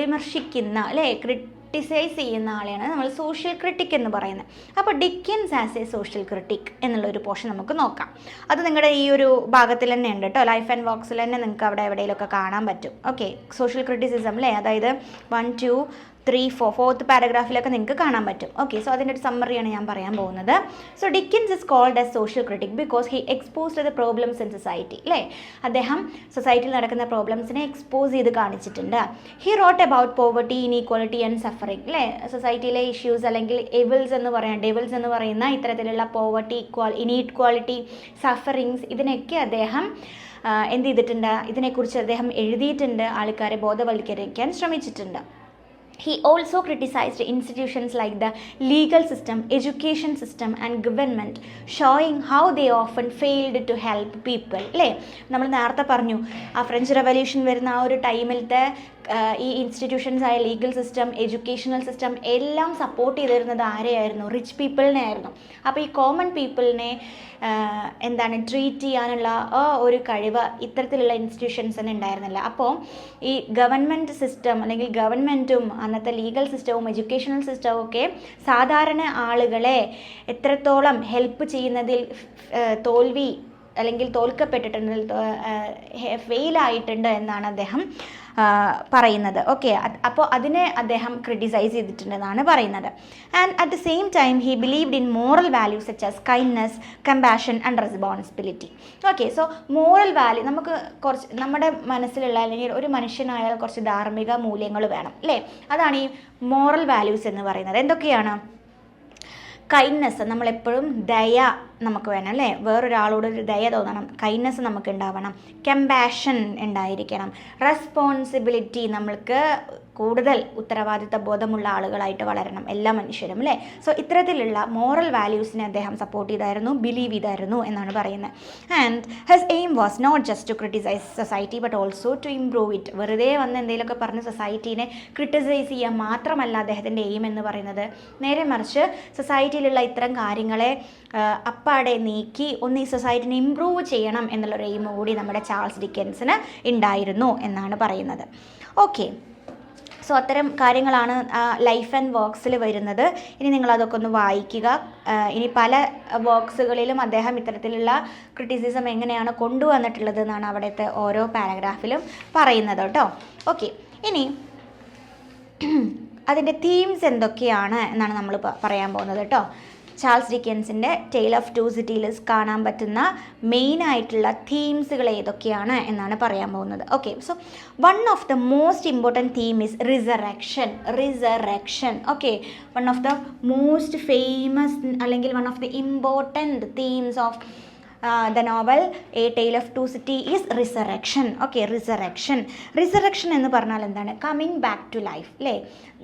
വിമർശിക്കുന്ന അല്ലേ, ക്രിട്ടിസൈസ് ചെയ്യുന്ന ആളെയാണ് നമ്മൾ സോഷ്യൽ ക്രിട്ടിക് എന്ന് പറയുന്നത്. അപ്പോൾ Dickens as a social critic എന്നുള്ളൊരു പോർഷൻ നമുക്ക് നോക്കാം. അത് നിങ്ങളുടെ ഈ ഒരു ഭാഗത്തിൽ തന്നെ ഉണ്ട് കേട്ടോ, ലൈഫ് ആൻഡ് വർക്സിൽ തന്നെ നിങ്ങൾക്ക് അവിടെ എവിടെയെങ്കിലുമൊക്കെ കാണാൻ പറ്റും. ഓക്കെ, സോഷ്യൽ ക്രിറ്റിസിസം അല്ലേ, അതായത് 1, 2, 3, 4 ഫോർത്ത് പാരഗ്രാഫിലൊക്കെ നിങ്ങൾക്ക് കാണാൻ പറ്റും. ഓക്കെ, സോ അതിൻ്റെ ഒരു സമ്മറിയാണ് ഞാൻ പറയാൻ പോകുന്നത്. So Dickens is called as social critic because he exposed the problems in society അല്ലേ. അദ്ദേഹം സൊസൈറ്റിയിൽ നടക്കുന്ന പ്രോബ്ലംസിനെ എക്സ്പോസ് ചെയ്ത് കാണിച്ചിട്ടുണ്ട്. He wrote about poverty, inequality and suffering അല്ലേ. സൊസൈറ്റിയിലെ ഇഷ്യൂസ് അല്ലെങ്കിൽ ഡെവിൾസ് എന്ന് പറയുന്ന ഇത്തരത്തിലുള്ള പോവർട്ടി, ഇനീക്വാളിറ്റി, സഫറിങ്സ്, ഇതിനൊക്കെ അദ്ദേഹം എന്ത് ചെയ്തിട്ടുണ്ട്, ഇതിനെക്കുറിച്ച് അദ്ദേഹം എഴുതിയിട്ടുണ്ട്, ആൾക്കാരെ ബോധവൽക്കരിക്കാൻ ശ്രമിച്ചിട്ടുണ്ട്. He also criticized institutions like the legal system, education system and government, showing how they often failed to help people. അല്ലേ, നമ്മൾ നേരത്തെ പറഞ്ഞു ആ ഫ്രഞ്ച് റെവല്യൂഷൻ വരുന്ന ആ ഒരു ടൈമിലത്തെ ഈ ഇൻസ്റ്റിറ്റ്യൂഷൻസ് ആയ ലീഗൽ സിസ്റ്റം, എഡ്യൂക്കേഷണൽ സിസ്റ്റം എല്ലാം സപ്പോർട്ട് ചെയ്തിരുന്നത് ആരെയായിരുന്നു? റിച്ച് പീപ്പിളിനെ ആയിരുന്നു. അപ്പോൾ ഈ കോമൺ പീപ്പിളിനെ എന്താണ് ട്രീറ്റ് ചെയ്യാനുള്ള ഒരു കഴിവ് ഇത്തരത്തിലുള്ള ഇൻസ്റ്റിറ്റ്യൂഷൻസിന് ഉണ്ടായിരുന്നില്ല. അപ്പോൾ ഈ ഗവൺമെൻറ് സിസ്റ്റം അല്ലെങ്കിൽ ഗവൺമെൻറ്റും അന്നത്തെ ലീഗൽ സിസ്റ്റവും എഡ്യൂക്കേഷണൽ സിസ്റ്റവും ഒക്കെ സാധാരണ ആളുകളെ എത്രത്തോളം ഹെൽപ്പ് ചെയ്യുന്നതിൽ തോൽവി അല്ലെങ്കിൽ തോൽക്കപ്പെട്ടിട്ടുണ്ട്, ഫെയിലായിട്ടുണ്ട് എന്നാണ് അദ്ദേഹം പറയുന്നത്. ഓക്കെ, അപ്പോൾ അതിനെ അദ്ദേഹം ക്രിട്ടിസൈസ് ചെയ്തിട്ടുണ്ടെന്നാണ് പറയുന്നത്. And at the same time he believed in moral values such as kindness, compassion and responsibility. Okay, so moral value നമുക്ക് കുറച്ച് നമ്മുടെ മനസ്സിലുള്ള അല്ലെങ്കിൽ ഒരു മനുഷ്യനായാൽ കുറച്ച് ധാർമ്മിക മൂല്യങ്ങൾ വേണം അല്ലേ. അതാണ് ഈ മോറൽ വാല്യൂസ് എന്ന് പറയുന്നത്. എന്തൊക്കെയാണ്? കൈൻഡ്നെസ്, നമ്മളെപ്പോഴും ദയ നമുക്ക് വേണം അല്ലേ, വേറൊരാളോട് ഒരു ദയ തോന്നണം, കൈൻഡ്നെസ് നമുക്ക് ഉണ്ടാവണം, കമ്പാഷൻ ഉണ്ടായിരിക്കണം, റെസ്പോൺസിബിലിറ്റി, നമ്മൾക്ക് കൂടുതൽ ഉത്തരവാദിത്ത ബോധമുള്ള ആളുകളായിട്ട് വളരണം എല്ലാ മനുഷ്യരും അല്ലേ. സോ ഇത്തരത്തിലുള്ള മോറൽ വാല്യൂസിനെ അദ്ദേഹം സപ്പോർട്ട് ചെയ്തായിരുന്നു, ബിലീവ് ചെയ്തായിരുന്നു എന്നാണ് പറയുന്നത്. And his aim was not just to criticise society but also to improve it. വെറുതെ വന്ന് എന്തെങ്കിലുമൊക്കെ പറഞ്ഞ് സൊസൈറ്റീനെ ക്രിട്ടിസൈസ് ചെയ്യുക മാത്രമല്ല അദ്ദേഹത്തിൻ്റെ എയിം എന്ന് പറയുന്നത്, നേരെ മറിച്ച് സൊസൈറ്റിയിലുള്ള ഇത്തരം കാര്യങ്ങളെ അപ്പാടെ നീക്കി ഒന്ന് ഈ സൊസൈറ്റിനെ ഇംപ്രൂവ് ചെയ്യണം എന്നുള്ളൊരു എയിം കൂടി നമ്മുടെ ചാൾസ് ഡിക്കൻസിന് ഉണ്ടായിരുന്നു എന്നാണ് പറയുന്നത്. ഓക്കെ, സോ അത്തരം കാര്യങ്ങളാണ് ലൈഫ് ആൻഡ് വർക്സിൽ വരുന്നത്. ഇനി നിങ്ങളതൊക്കെ ഒന്ന് വായിക്കുക. ഇനി പല വർക്സുകളിലും അദ്ദേഹം ഇത്തരത്തിലുള്ള ക്രിറ്റിസിസം എങ്ങനെയാണ് കൊണ്ടുവന്നിട്ടുള്ളത് എന്നാണ് അവിടുത്തെ ഓരോ പാരഗ്രാഫിലും പറയുന്നത് കേട്ടോ. ഓക്കെ, ഇനി അതിൻ്റെ തീംസ് എന്തൊക്കെയാണ് എന്നാണ് നമ്മൾ പറയാൻ പോകുന്നത് കേട്ടോ. ചാൾസ് ഡിക്കൻസിൻ്റെ ടെയിൽ ഓഫ് ടു സിറ്റീസ് കാണാൻ പറ്റുന്ന മെയിനായിട്ടുള്ള തീംസുകൾ ഏതൊക്കെയാണ് എന്നാണ് പറയാൻ പോകുന്നത്. Okay, so one of the most important theme is resurrection. Okay, one of the most famous അല്ലെങ്കിൽ one of the important themes of the novel A Tale of Two Cities is resurrection. Okay, resurrection എന്ന് പറഞ്ഞാൽ എന്താണ്? Coming back to life അല്ലേ,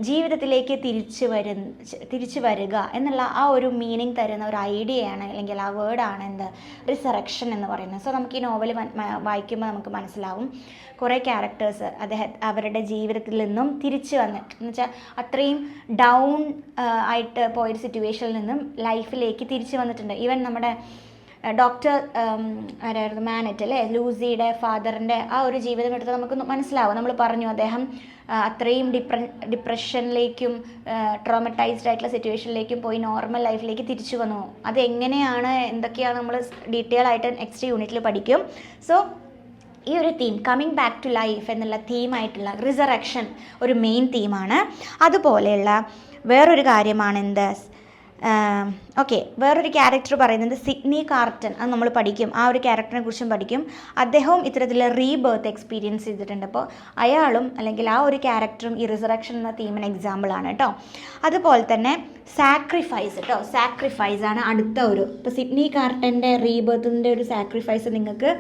ജീവിതത്തിലേക്ക് തിരിച്ചു വരിക എന്നുള്ള ആ ഒരു മീനിങ് തരുന്ന ഒരു ഐഡിയയാണ് അല്ലെങ്കിൽ ആ വേർഡാണ് എന്ത്? റിസറക്ഷൻ എന്ന് പറയുന്നത്. സോ നമുക്ക് ഈ നോവൽ വായിക്കുമ്പോൾ നമുക്ക് മനസ്സിലാവും കുറേ ക്യാരക്ടേഴ്സ് അവരുടെ ജീവിതത്തിൽ നിന്നും തിരിച്ചു വന്നിട്ട്, എന്ന് വെച്ചാൽ അത്രയും ഡൗൺ ആയിട്ട് പോയൊരു സിറ്റുവേഷനിൽ നിന്നും ലൈഫിലേക്ക് തിരിച്ചു വന്നിട്ടുണ്ട്. ഈവൻ നമ്മുടെ ഡോക്ടർ ആരായിരുന്നു, മാനറ്റ് അല്ലേ, ലൂസിയുടെ ഫാദറിൻ്റെ ആ ഒരു ജീവിതം എടുത്ത് നമുക്ക് മനസ്സിലാവും. നമ്മൾ പറഞ്ഞു അദ്ദേഹം അത്രയും ഡിപ്രഷനിലേക്കും ട്രോമറ്റൈസ്ഡ് ആയിട്ടുള്ള സിറ്റുവേഷനിലേക്കും പോയി നോർമൽ ലൈഫിലേക്ക് തിരിച്ചു വന്നു. അതെങ്ങനെയാണ്, എന്തൊക്കെയാണ് നമ്മൾ ഡീറ്റെയിൽ ആയിട്ട് നെക്സ്റ്റ് യൂണിറ്റിൽ പഠിക്കും. സോ ഈ ഒരു theme coming back to life എന്നുള്ള തീമായിട്ടുള്ള റിസറക്ഷൻ ഒരു മെയിൻ തീമാണ്. അതുപോലെയുള്ള വേറൊരു കാര്യമാണ് എന്ത്? ഓക്കെ, വേറൊരു ക്യാരക്ടർ പറയുന്നത് സിഡ്നി കാർട്ടൺ. അത് നമ്മൾ പഠിക്കും, ആ ഒരു ക്യാരക്ടറിനെ കുറിച്ചും പഠിക്കും. അദ്ദേഹവും ഇത്തരത്തിലുള്ള റീബർത്ത് എക്സ്പീരിയൻസ് ചെയ്തിട്ടുണ്ട്. അപ്പോൾ അയാളും അല്ലെങ്കിൽ ആ ഒരു ക്യാരക്ടറും ഈ റിസറക്ഷൻ എന്ന തീമിന് എക്സാമ്പിളാണ് കേട്ടോ. അതുപോലെ തന്നെ സാക്രിഫൈസ് ആണ് അടുത്ത ഒരു, ഇപ്പോൾ സിഡ്നി കാർട്ടൻ്റെ റീബർത്തിൻ്റെ ഒരു സാക്രിഫൈസ് നിങ്ങൾക്ക്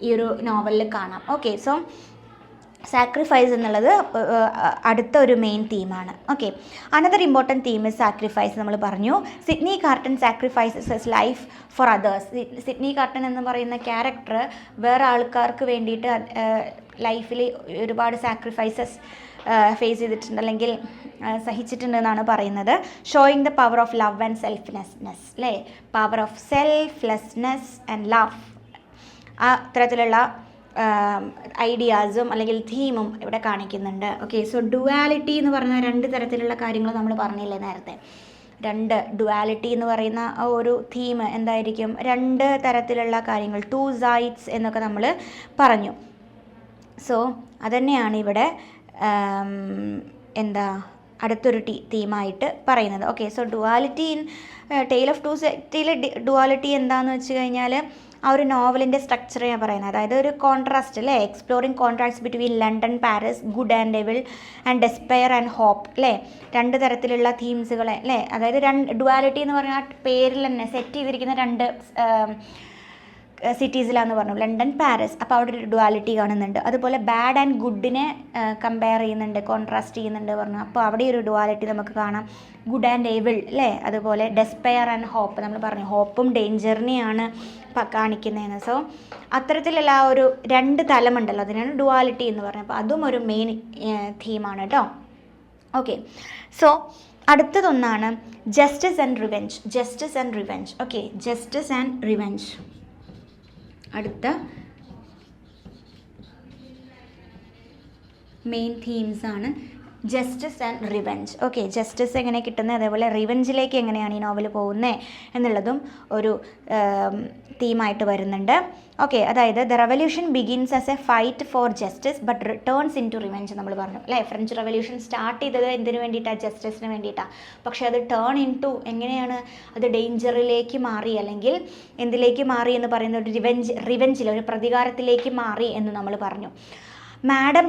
ഈ ഒരു നോവലിൽ കാണാം. ഓക്കെ, സോ സാക്രിഫൈസ് എന്നുള്ളത് അടുത്ത ഒരു മെയിൻ തീമാണ്. Okay, another important theme is sacrifice. നമ്മൾ പറഞ്ഞു Sidney Carton sacrifices his life for others. Sidney Carton എന്ന് പറയുന്ന ക്യാരക്ടർ വേറെ ആൾക്കാർക്ക് വേണ്ടിയിട്ട് ലൈഫിൽ ഒരുപാട് സാക്രിഫൈസസ് ഫേസ് ചെയ്തിട്ടുണ്ട്, അല്ലെങ്കിൽ സഹിച്ചിട്ടുണ്ടെന്നാണ് പറയുന്നത്. Showing the power of love and selflessness അല്ലേ, power of selflessness and love, ആ തരത്തിലുള്ള ഐഡിയാസും അല്ലെങ്കിൽ തീമും ഇവിടെ കാണിക്കുന്നുണ്ട്. ഓക്കെ, സോ ഡുവാലിറ്റി എന്ന് പറഞ്ഞ രണ്ട് തരത്തിലുള്ള കാര്യങ്ങൾ നമ്മൾ പറഞ്ഞില്ലേ നേരത്തെ. ഡുവാലിറ്റി എന്ന് പറയുന്ന ആ ഒരു തീം എന്തായിരിക്കും, രണ്ട് തരത്തിലുള്ള കാര്യങ്ങൾ, ടു സൈഡ്സ് എന്നൊക്കെ നമ്മൾ പറഞ്ഞു. സോ അതന്നെയാണ് ഇവിടെ അടുത്തൊരു തീമായിട്ട് പറയുന്നത്. Okay, so duality in tale of two സൈഡ്സിലെ ഡുവാലിറ്റി എന്താണെന്ന് വെച്ച് കഴിഞ്ഞാൽ ആ ഒരു നോവലിൻ്റെ സ്ട്രക്ചർ ഞാൻ പറയുന്നത്, അതായത് ഒരു കോൺട്രാസ്റ്റ് അല്ലേ, exploring contrast between London, Paris, good and devil and despair and hope അല്ലേ, രണ്ട് തരത്തിലുള്ള തീംസുകളെ അല്ലേ, അതായത് ഡുവാലിറ്റി എന്ന് പറഞ്ഞാൽ പേരിൽ തന്നെ സെറ്റ് ചെയ്തിരിക്കുന്ന രണ്ട് സിറ്റീസിലാന്ന് പറഞ്ഞു, ലണ്ടൻ, പാരീസ്. അപ്പോൾ അവിടെ ഒരു ഡുവാലിറ്റി കാണുന്നുണ്ട്. അതുപോലെ ബാഡ് ആൻഡ് ഗുഡിനെ കമ്പയർ ചെയ്യുന്നുണ്ട്, കോൺട്രാസ്റ്റ് ചെയ്യുന്നുണ്ട് പറഞ്ഞു. അപ്പോൾ അവിടെ ഒരു ഡുവാലിറ്റി നമുക്ക് കാണാം. ഗുഡ് ആൻഡ് ഏവിൾ അല്ലേ, അതുപോലെ ഡെസ്പെയർ ആൻഡ് ഹോപ്പ്, നമ്മൾ പറഞ്ഞു ഹോപ്പും ഡേഞ്ചറിനെയാണ് കാണിക്കുന്നതെന്ന്. സോ അത്തരത്തിലുള്ള ആ ഒരു രണ്ട് തലമുണ്ടല്ലോ, അതിനാണ് ഡുവാലിറ്റി എന്ന് പറഞ്ഞത്. അപ്പോൾ അതും ഒരു മെയിൻ തീമാണ് കേട്ടോ. ഓക്കെ, സോ അടുത്തതൊന്നാണ് justice and revenge. Justice and revenge. Okay, justice and revenge അടുത്ത മെയിൻ തീംസ് ആണ്. Justice and revenge. Okay, justice എങ്ങനെ കിട്ടുന്നത്, അതേപോലെ റിവെഞ്ചിലേക്ക് എങ്ങനെയാണ് ഈ നോവൽ പോകുന്നത് എന്നുള്ളതും ഒരു തീമായിട്ട് വരുന്നുണ്ട്. ഓക്കെ, അതായത് the revolution begins as a fight for justice but returns into revenge നമ്മൾ പറഞ്ഞു അല്ലേ. ഫ്രഞ്ച് റെവല്യൂഷൻ സ്റ്റാർട്ട് ചെയ്തത് എന്തിനു വേണ്ടിയിട്ടാണ്, ജസ്റ്റിസിന് വേണ്ടിയിട്ടാണ്. പക്ഷേ അത് ടേൺ ഇൻ ടു എങ്ങനെയാണ്, അത് ഡേഞ്ചറിലേക്ക് മാറി, അല്ലെങ്കിൽ എന്തിലേക്ക് മാറി എന്ന് പറയുന്ന ഒരു റിവെഞ്ചിൽ ഒരു പ്രതികാരത്തിലേക്ക് മാറി എന്ന് നമ്മൾ പറഞ്ഞു. മാഡം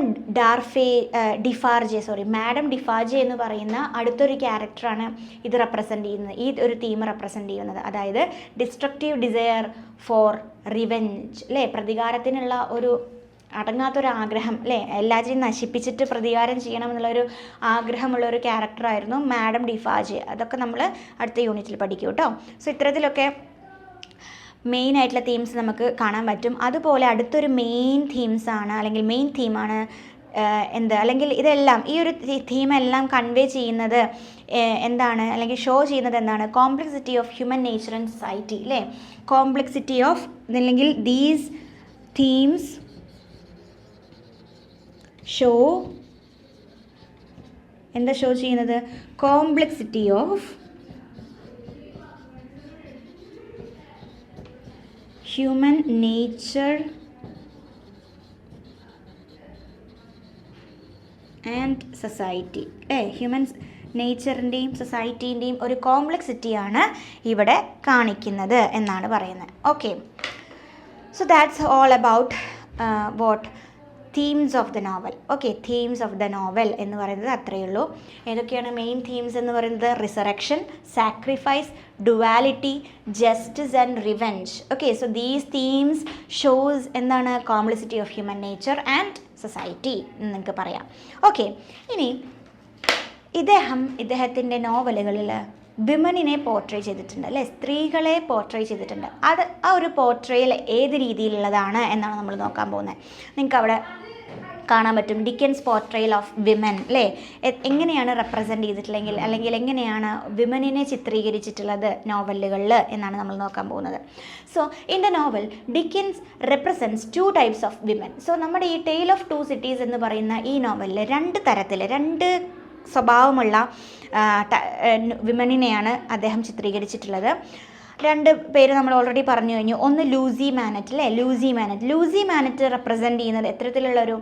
ഡിഫാർജെ എന്ന് പറയുന്ന അടുത്തൊരു ക്യാരക്ടറാണ് ഇത് റെപ്രസെൻ്റ് ചെയ്യുന്നത്, ഈ ഒരു തീം റെപ്രസെൻ്റ് ചെയ്യുന്നത്. അതായത് ഡിസ്ട്രക്റ്റീവ് ഡിസയർ ഫോർ റിവെഞ്ച് അല്ലേ, പ്രതികാരത്തിനുള്ള ഒരു അടങ്ങാത്തൊരു ആഗ്രഹം അല്ലേ, എല്ലാവരെയും നശിപ്പിച്ചിട്ട് പ്രതികാരം ചെയ്യണം എന്നുള്ളൊരു ആഗ്രഹമുള്ള ഒരു ക്യാരക്ടറായിരുന്നു മാഡം ഡിഫാർജെ. അതൊക്കെ നമ്മൾ അടുത്ത യൂണിറ്റിൽ പഠിക്കും കേട്ടോ. സോ ഇത്തരത്തിലൊക്കെ മെയിൻ ആയിട്ടുള്ള തീംസ് നമുക്ക് കാണാൻ പറ്റും. അതുപോലെ അടുത്തൊരു മെയിൻ തീംസാണ് അല്ലെങ്കിൽ മെയിൻ തീമാണ് അല്ലെങ്കിൽ ഇതെല്ലാം ഈ ഒരു തീമെല്ലാം കൺവേ ചെയ്യുന്നത് എന്താണ്, അല്ലെങ്കിൽ ഷോ ചെയ്യുന്നത് എന്താണ്, complexity of human nature and society അല്ലേ. കോംപ്ലക്സിറ്റി ഓഫ് അല്ലെങ്കിൽ ദീസ് തീംസ് ഷോ ഷോ ചെയ്യുന്നത് complexity of human nature and society human നേച്ചറിൻ്റെയും സൊസൈറ്റീൻ്റെയും ഒരു കോംപ്ലക്സിറ്റിയാണ് ഇവിടെ കാണിക്കുന്നത് എന്നാണ് പറയുന്നത്. Okay, so that's all about what themes of the novel. Okay, themes of the novel എന്ന് പറയുന്നത് അത്രയേ ഉള്ളൂ. ഏതൊക്കെയാണ് മെയിൻ തീംസ് എന്ന് പറയുന്നത്? Resurrection, sacrifice, duality, justice and revenge. Okay, so these themes shows എന്താണ്, complexity of human nature and society എന്ന് നിങ്ങൾക്ക് പറയാം. ഓക്കെ, ഇനി ഇദ്ദേഹത്തിൻ്റെ നോവലുകളിൽ വിമനിനെ പോർട്രേ ചെയ്തിട്ടുണ്ട് അല്ലേ, സ്ത്രീകളെ പോർട്രേ ചെയ്തിട്ടുണ്ട്. അത് ആ ഒരു പോർട്രേയിൽ ഏത് രീതിയിലുള്ളതാണ് എന്നാണ് നമ്മൾ നോക്കാൻ പോകുന്നത്. നിങ്ങൾക്ക് അവിടെ കാണാൻ പറ്റും ഡിക്കൻസ് പോർട്രേൽ ഓഫ് വിമൻ അല്ലേ, എങ്ങനെയാണ് റെപ്രസെൻ്റ് ചെയ്തിട്ടുണ്ടെങ്കിൽ അല്ലെങ്കിൽ എങ്ങനെയാണ് വിമനിനെ ചിത്രീകരിച്ചിട്ടുള്ളത് നോവലുകളിൽ എന്നാണ് നമ്മൾ നോക്കാൻ പോകുന്നത്. So in the novel Dickens represents 2 types of women. So നമ്മുടെ ഈ ടെയിൽ ഓഫ് 2 cities എന്ന് പറയുന്ന ഈ നോവലിൽ 2 തരത്തിൽ 2 സ്വഭാവമുള്ള വിമനിനെയാണ് അദ്ദേഹം ചിത്രീകരിച്ചിട്ടുള്ളത്. 2 പേര് നമ്മൾ ഓൾറെഡി പറഞ്ഞു കഴിഞ്ഞു. ഒന്ന് ലൂസി മാനറ്റ് അല്ലേ, ലൂസി മാനറ്റ് റെപ്രസെൻ്റ് ചെയ്യുന്നത് എത്തരത്തിലുള്ളൊരു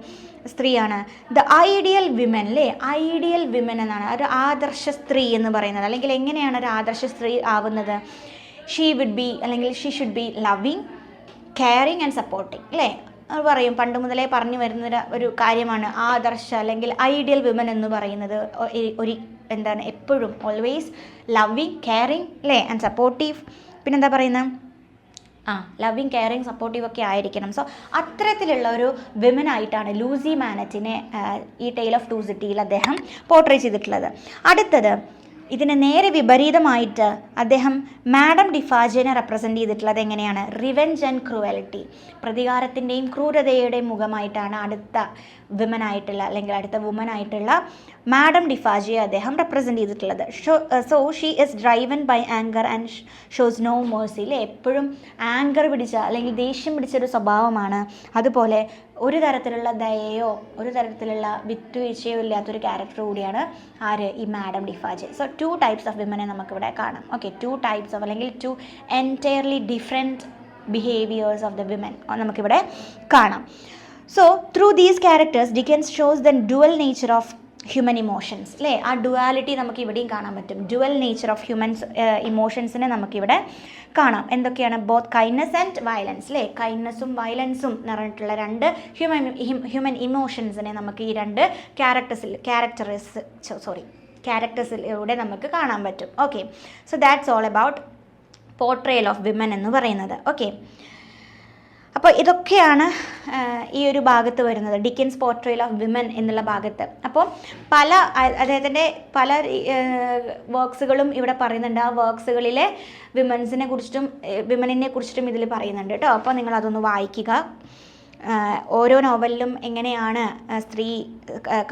സ്ത്രീയാണ്? ദ ഐഡിയൽ വിമൻ അല്ലേ, ഐഡിയൽ വിമൻ എന്നാണ്, ഒരു ആദർശ സ്ത്രീ എന്ന് പറയുന്നത്. അല്ലെങ്കിൽ എങ്ങനെയാണ് ഒരു ആദർശ സ്ത്രീ ആവുന്നത്? She should be loving, caring and supporting അല്ലേ. അത് പറയും, പണ്ട് മുതലേ പറഞ്ഞു വരുന്ന ഒരു കാര്യമാണ് ആദർശ അല്ലെങ്കിൽ ഐഡിയൽ വിമൻ എന്ന് പറയുന്നത്. എന്താണ്, എപ്പോഴും ഓൾവേസ് ലവിങ്, കെയറിങ് അല്ലേ, ആൻഡ് സപ്പോർട്ടീവ്. പിന്നെന്താ പറയുന്നത്, ലവിങ്, കെയറിങ്, സപ്പോർട്ടീവ് ഒക്കെ ആയിരിക്കണം. സോ അത്തരത്തിലുള്ള ഒരു വിമനായിട്ടാണ് ലൂസി മാനറ്റിനെ ഈ ടെയിൽ ഓഫ് 2 cities അദ്ദേഹം പോർട്രേ ചെയ്തിട്ടുള്ളത്. അടുത്തത് ഇതിന് നേരെ വിപരീതമായിട്ട് അദ്ദേഹം മാഡം ഡിഫാജെനെ റെപ്രസെൻ്റ് ചെയ്തിട്ടുള്ളത് എങ്ങനെയാണ്? റിവെഞ്ച് ആൻഡ് ക്രൂവലിറ്റി, പ്രതികാരത്തിൻ്റെയും ക്രൂരതയുടെയും മുഖമായിട്ടാണ് അടുത്ത വിമനായിട്ടുള്ള അല്ലെങ്കിൽ അടുത്ത വുമനായിട്ടുള്ള മാഡം ഡിഫാജിയെ അദ്ദേഹം റെപ്രസെൻ്റ് ചെയ്തിട്ടുള്ളത്. So she is driven by anger and shows no mercy. അല്ലേ, എപ്പോഴും ആങ്കർ പിടിച്ച അല്ലെങ്കിൽ ദേഷ്യം പിടിച്ചൊരു സ്വഭാവമാണ്. അതുപോലെ ഒരു തരത്തിലുള്ള ദയയോ ഒരു തരത്തിലുള്ള വിട്ടുവീഴ്ചയോ ഇല്ലാത്തൊരു ക്യാരക്ടർ കൂടിയാണ് ആര്? ഈ മാഡം ഡിഫാജെ. സോ 2 ടൈപ്സ് ഓഫ് വിമനെ നമുക്കിവിടെ കാണാം. ഓക്കെ, 2 ടൈപ്സ് ഓഫ് അല്ലെങ്കിൽ 2 entirely different behaviours of the women നമുക്കിവിടെ കാണാം. So through these characters Dickens shows the dual nature of human emotions. അല്ലേ, ആ ഡുവാലിറ്റി നമുക്ക് ഇവിടെയും കാണാൻ പറ്റും. ഡുവൽ നേച്ചർ ഓഫ് ഇമോഷൻസിനെ നമുക്കിവിടെ കാണാം. എന്തൊക്കെയാണ്? Both kindness and violence. അല്ലേ, കൈൻഡ്നസ്സും വയലൻസും നിറഞ്ഞിട്ടുള്ള 2 ഹ്യൂമൻ ഇമോഷൻസിനെ നമുക്ക് ഈ 2 ക്യാരക്ടേഴ്സിലൂടെ നമുക്ക് കാണാൻ പറ്റും. Okay, so that's all about portrayal of women എന്ന് പറയുന്നത്. ഓക്കെ, അപ്പോൾ ഇതൊക്കെയാണ് ഈ ഒരു ഭാഗത്ത് വരുന്നത്, ഡിക്കൻസ് പോർട്രയൽ ഓഫ് വിമൻ എന്നുള്ള ഭാഗത്ത്. അപ്പോൾ അദ്ദേഹത്തിൻ്റെ പല വർക്ക്സുകളും ഇവിടെ പറയുന്നുണ്ട്. ആ വർക്ക്സുകളിലെ വിമനെ കുറിച്ചിട്ടും ഇതിൽ പറയുന്നുണ്ട് കേട്ടോ. അപ്പോൾ നിങ്ങളതൊന്ന് വായിക്കുക. ഓരോ നോവലിലും എങ്ങനെയാണ് സ്ത്രീ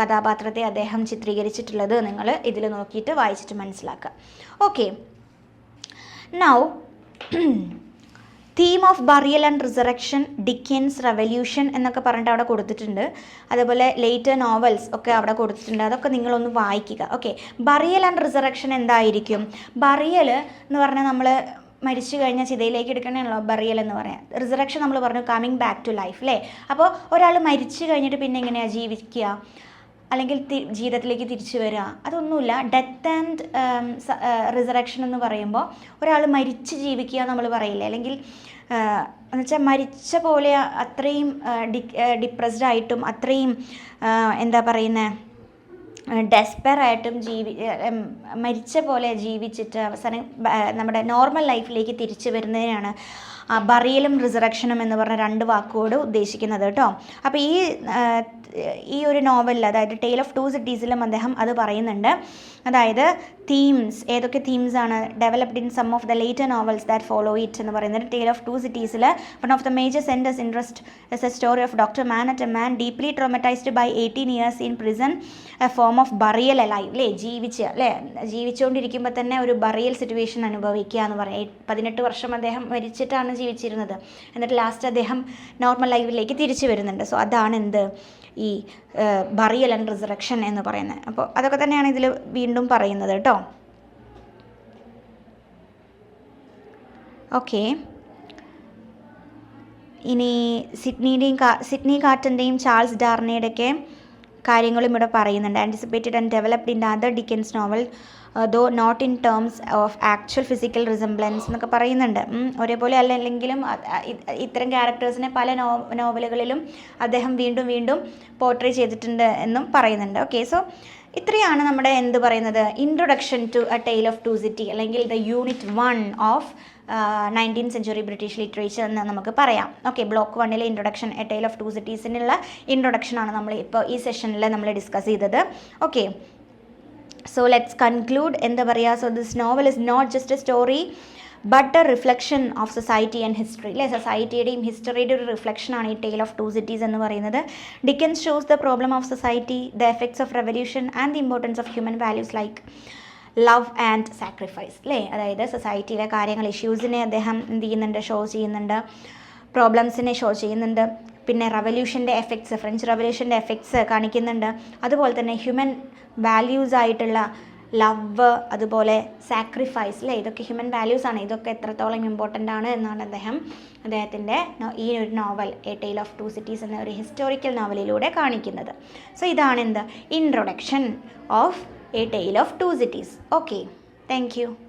കഥാപാത്രത്തെ അദ്ദേഹം ചിത്രീകരിച്ചിട്ടുള്ളത് നിങ്ങൾ ഇതിൽ നോക്കിയിട്ട് വായിച്ചിട്ട് മനസ്സിലാക്കുക. Okay, now theme of burial and resurrection, Dickens revolution എന്നൊക്കെ പറഞ്ഞിട്ട് അവിടെ കൊടുത്തിട്ടുണ്ട്. അതേപോലെ ലേറ്റർ നോവൽസ് ഒക്കെ അവിടെ കൊടുത്തിട്ടുണ്ട്. അതൊക്കെ നിങ്ങളൊന്ന് വായിക്കുക. ഓക്കെ, ബറിയൽ ആൻഡ് റിസറക്ഷൻ എന്തായിരിക്കും? ബറിയൽ എന്ന് പറഞ്ഞാൽ നമ്മൾ മരിച്ചു കഴിഞ്ഞാൽ ചിതയിലേക്ക് എടുക്കണമല്ലോ ബറിയൽ എന്ന് പറയാം. റിസറക്ഷൻ നമ്മൾ പറഞ്ഞു കമ്മിങ് ബാക്ക് ടു ലൈഫ്. അല്ലേ, അപ്പോൾ ഒരാൾ മരിച്ചു കഴിഞ്ഞിട്ട് പിന്നെ എങ്ങനെയാണ് ജീവിക്കുക അല്ലെങ്കിൽ ജീവിതത്തിലേക്ക് തിരിച്ചു വരിക? അതൊന്നുമില്ല. ഡെത്ത് ആൻഡ് റിസറക്ഷൻ എന്ന് പറയുമ്പോൾ ഒരാൾ മരിച്ച് ജീവിക്കുക നമ്മൾ പറയില്ലേ, അല്ലെങ്കിൽ എന്നുവെച്ചാൽ മരിച്ച പോലെ അത്രയും ഡിപ്രസ്ഡ് ആയിട്ടും അത്രയും എന്താ പറയുന്നത് ഡെസ്പെറായിട്ടും മരിച്ച പോലെ ജീവിച്ചിട്ട് അവസാനം നമ്മുടെ നോർമൽ ലൈഫിലേക്ക് തിരിച്ചു വരുന്നതിനാണ് ബറിയലും റിസറക്ഷനും എന്ന് പറഞ്ഞ 2 വാക്കുകൊണ്ട് ഉദ്ദേശിക്കുന്നത് കേട്ടോ. അപ്പോൾ ഈ ഒരു നോവലിൽ, അതായത് ടെയിൽ ഓഫ് 2 സിറ്റീസിലും അദ്ദേഹം അത് പറയുന്നുണ്ട്. അതായത് തീംസ്, ഏതൊക്കെ തീംസാണ് developed in some of the later novels that follow it എന്ന് പറയുന്നത്. ടെയിൽ ഓഫ് 2 സിറ്റീസിൽ one of the major centers interest is a story of doctor Manette, a man deeply traumatized by 18 years in prison, a form of burial alive. അല്ലേ, ജീവിച്ചുകൊണ്ടിരിക്കുമ്പോൾ തന്നെ ഒരു burial situation അനുഭവിക്കുക എന്ന് പറയാം. 18 വർഷം അദ്ദേഹം മരിച്ചിട്ടാണ് ജീവിച്ചിരുന്നത്. എന്നിട്ട് ലാസ്റ്റ് അദ്ദേഹം നോർമൽ ലൈഫിലേക്ക് തിരിച്ചു വരുന്നുണ്ട്. സോ അതാണ് എന്ത് ഈ ബറിയൽ ആൻഡ് റിസറക്ഷൻ എന്ന് പറയുന്നത്. അപ്പോൾ അതൊക്കെ തന്നെയാണ് ഇതിൽ വീണ്ടും പറയുന്നത് കേട്ടോ. ഓക്കെ, ഇനി സിഡ്നി കാർട്ടൻ്റെയും ചാൾസ് ഡാർണിയുടെയൊക്കെ കാര്യങ്ങളും ഇവിടെ പറയുന്നുണ്ട്. Anticipated and developed in other Dickens novel though not in terms of actual physical resemblance എന്നൊക്കെ പറയുന്നുണ്ട്. ഒരേപോലെ അല്ലെങ്കിലും ഇത്തരം ക്യാരക്ടേഴ്സിനെ പല നോവലുകളിലും അദ്ദേഹം വീണ്ടും പോർട്രേ ചെയ്തിട്ടുണ്ട് എന്നും പറയുന്നുണ്ട്. ഓക്കെ, സോ ഇത്രയാണ് നമ്മുടെ എന്ത് പറയുന്നത് introduction to a tale of 2 city അല്ലെങ്കിൽ the unit 1 of 19th century British literature എന്ന് നമുക്ക് പറയാം. Okay, block 1 introduction a tale of 2 സിറ്റീസിനുള്ള ഇൻട്രൊഡക്ഷനാണ് നമ്മൾ ഇപ്പോൾ ഈ സെഷനിൽ നമ്മൾ ഡിസ്കസ് ചെയ്തത്. Okay, so let's conclude. എന്താ പറയുക, so this novel is not just a story but a reflection of society and history. അല്ലേ, സൊസൈറ്റിയുടെയും ഹിസ്റ്ററിയുടെ ഒരു റിഫ്ലക്ഷനാണ് ഈ ടെയിൽ ഓഫ് 2 സിറ്റീസ് എന്ന് പറയുന്നത്. Dickens shows the problem of society, the effects of revolution and the importance of human values like love and sacrifice. അല്ലേ, അതായത് സൊസൈറ്റിയിലെ കാര്യങ്ങൾ, ഇഷ്യൂസിനെ അദ്ദേഹം എന്ത് ചെയ്യുന്നുണ്ട്, ഷോ ചെയ്യുന്നുണ്ട്, പ്രോബ്ലംസിനെ ഷോ ചെയ്യുന്നുണ്ട്. പിന്നെ റവല്യൂഷൻ്റെ എഫക്ട്സ്, ഫ്രഞ്ച് റവല്യൂഷൻ്റെ എഫക്ട്സ് കാണിക്കുന്നുണ്ട്. അതുപോലെ തന്നെ ഹ്യൂമൻ വാല്യൂസ് ആയിട്ടുള്ള ലവ്, അതുപോലെ സാക്രിഫൈസ്. അല്ലേ, ഇതൊക്കെ ഹ്യൂമൻ വാല്യൂസാണ്. ഇതൊക്കെ എത്രത്തോളം ഇമ്പോർട്ടൻ്റ് ആണ് എന്നാണ് അദ്ദേഹത്തിൻ്റെ ഈ ഒരു novel A tale of 2 cities എന്ന ഒരു ഹിസ്റ്റോറിക്കൽ നോവലിലൂടെ കാണിക്കുന്നത്. സോ ഇതാണ് എന്ത് introduction of A tale of 2 cities. Okay, thank you.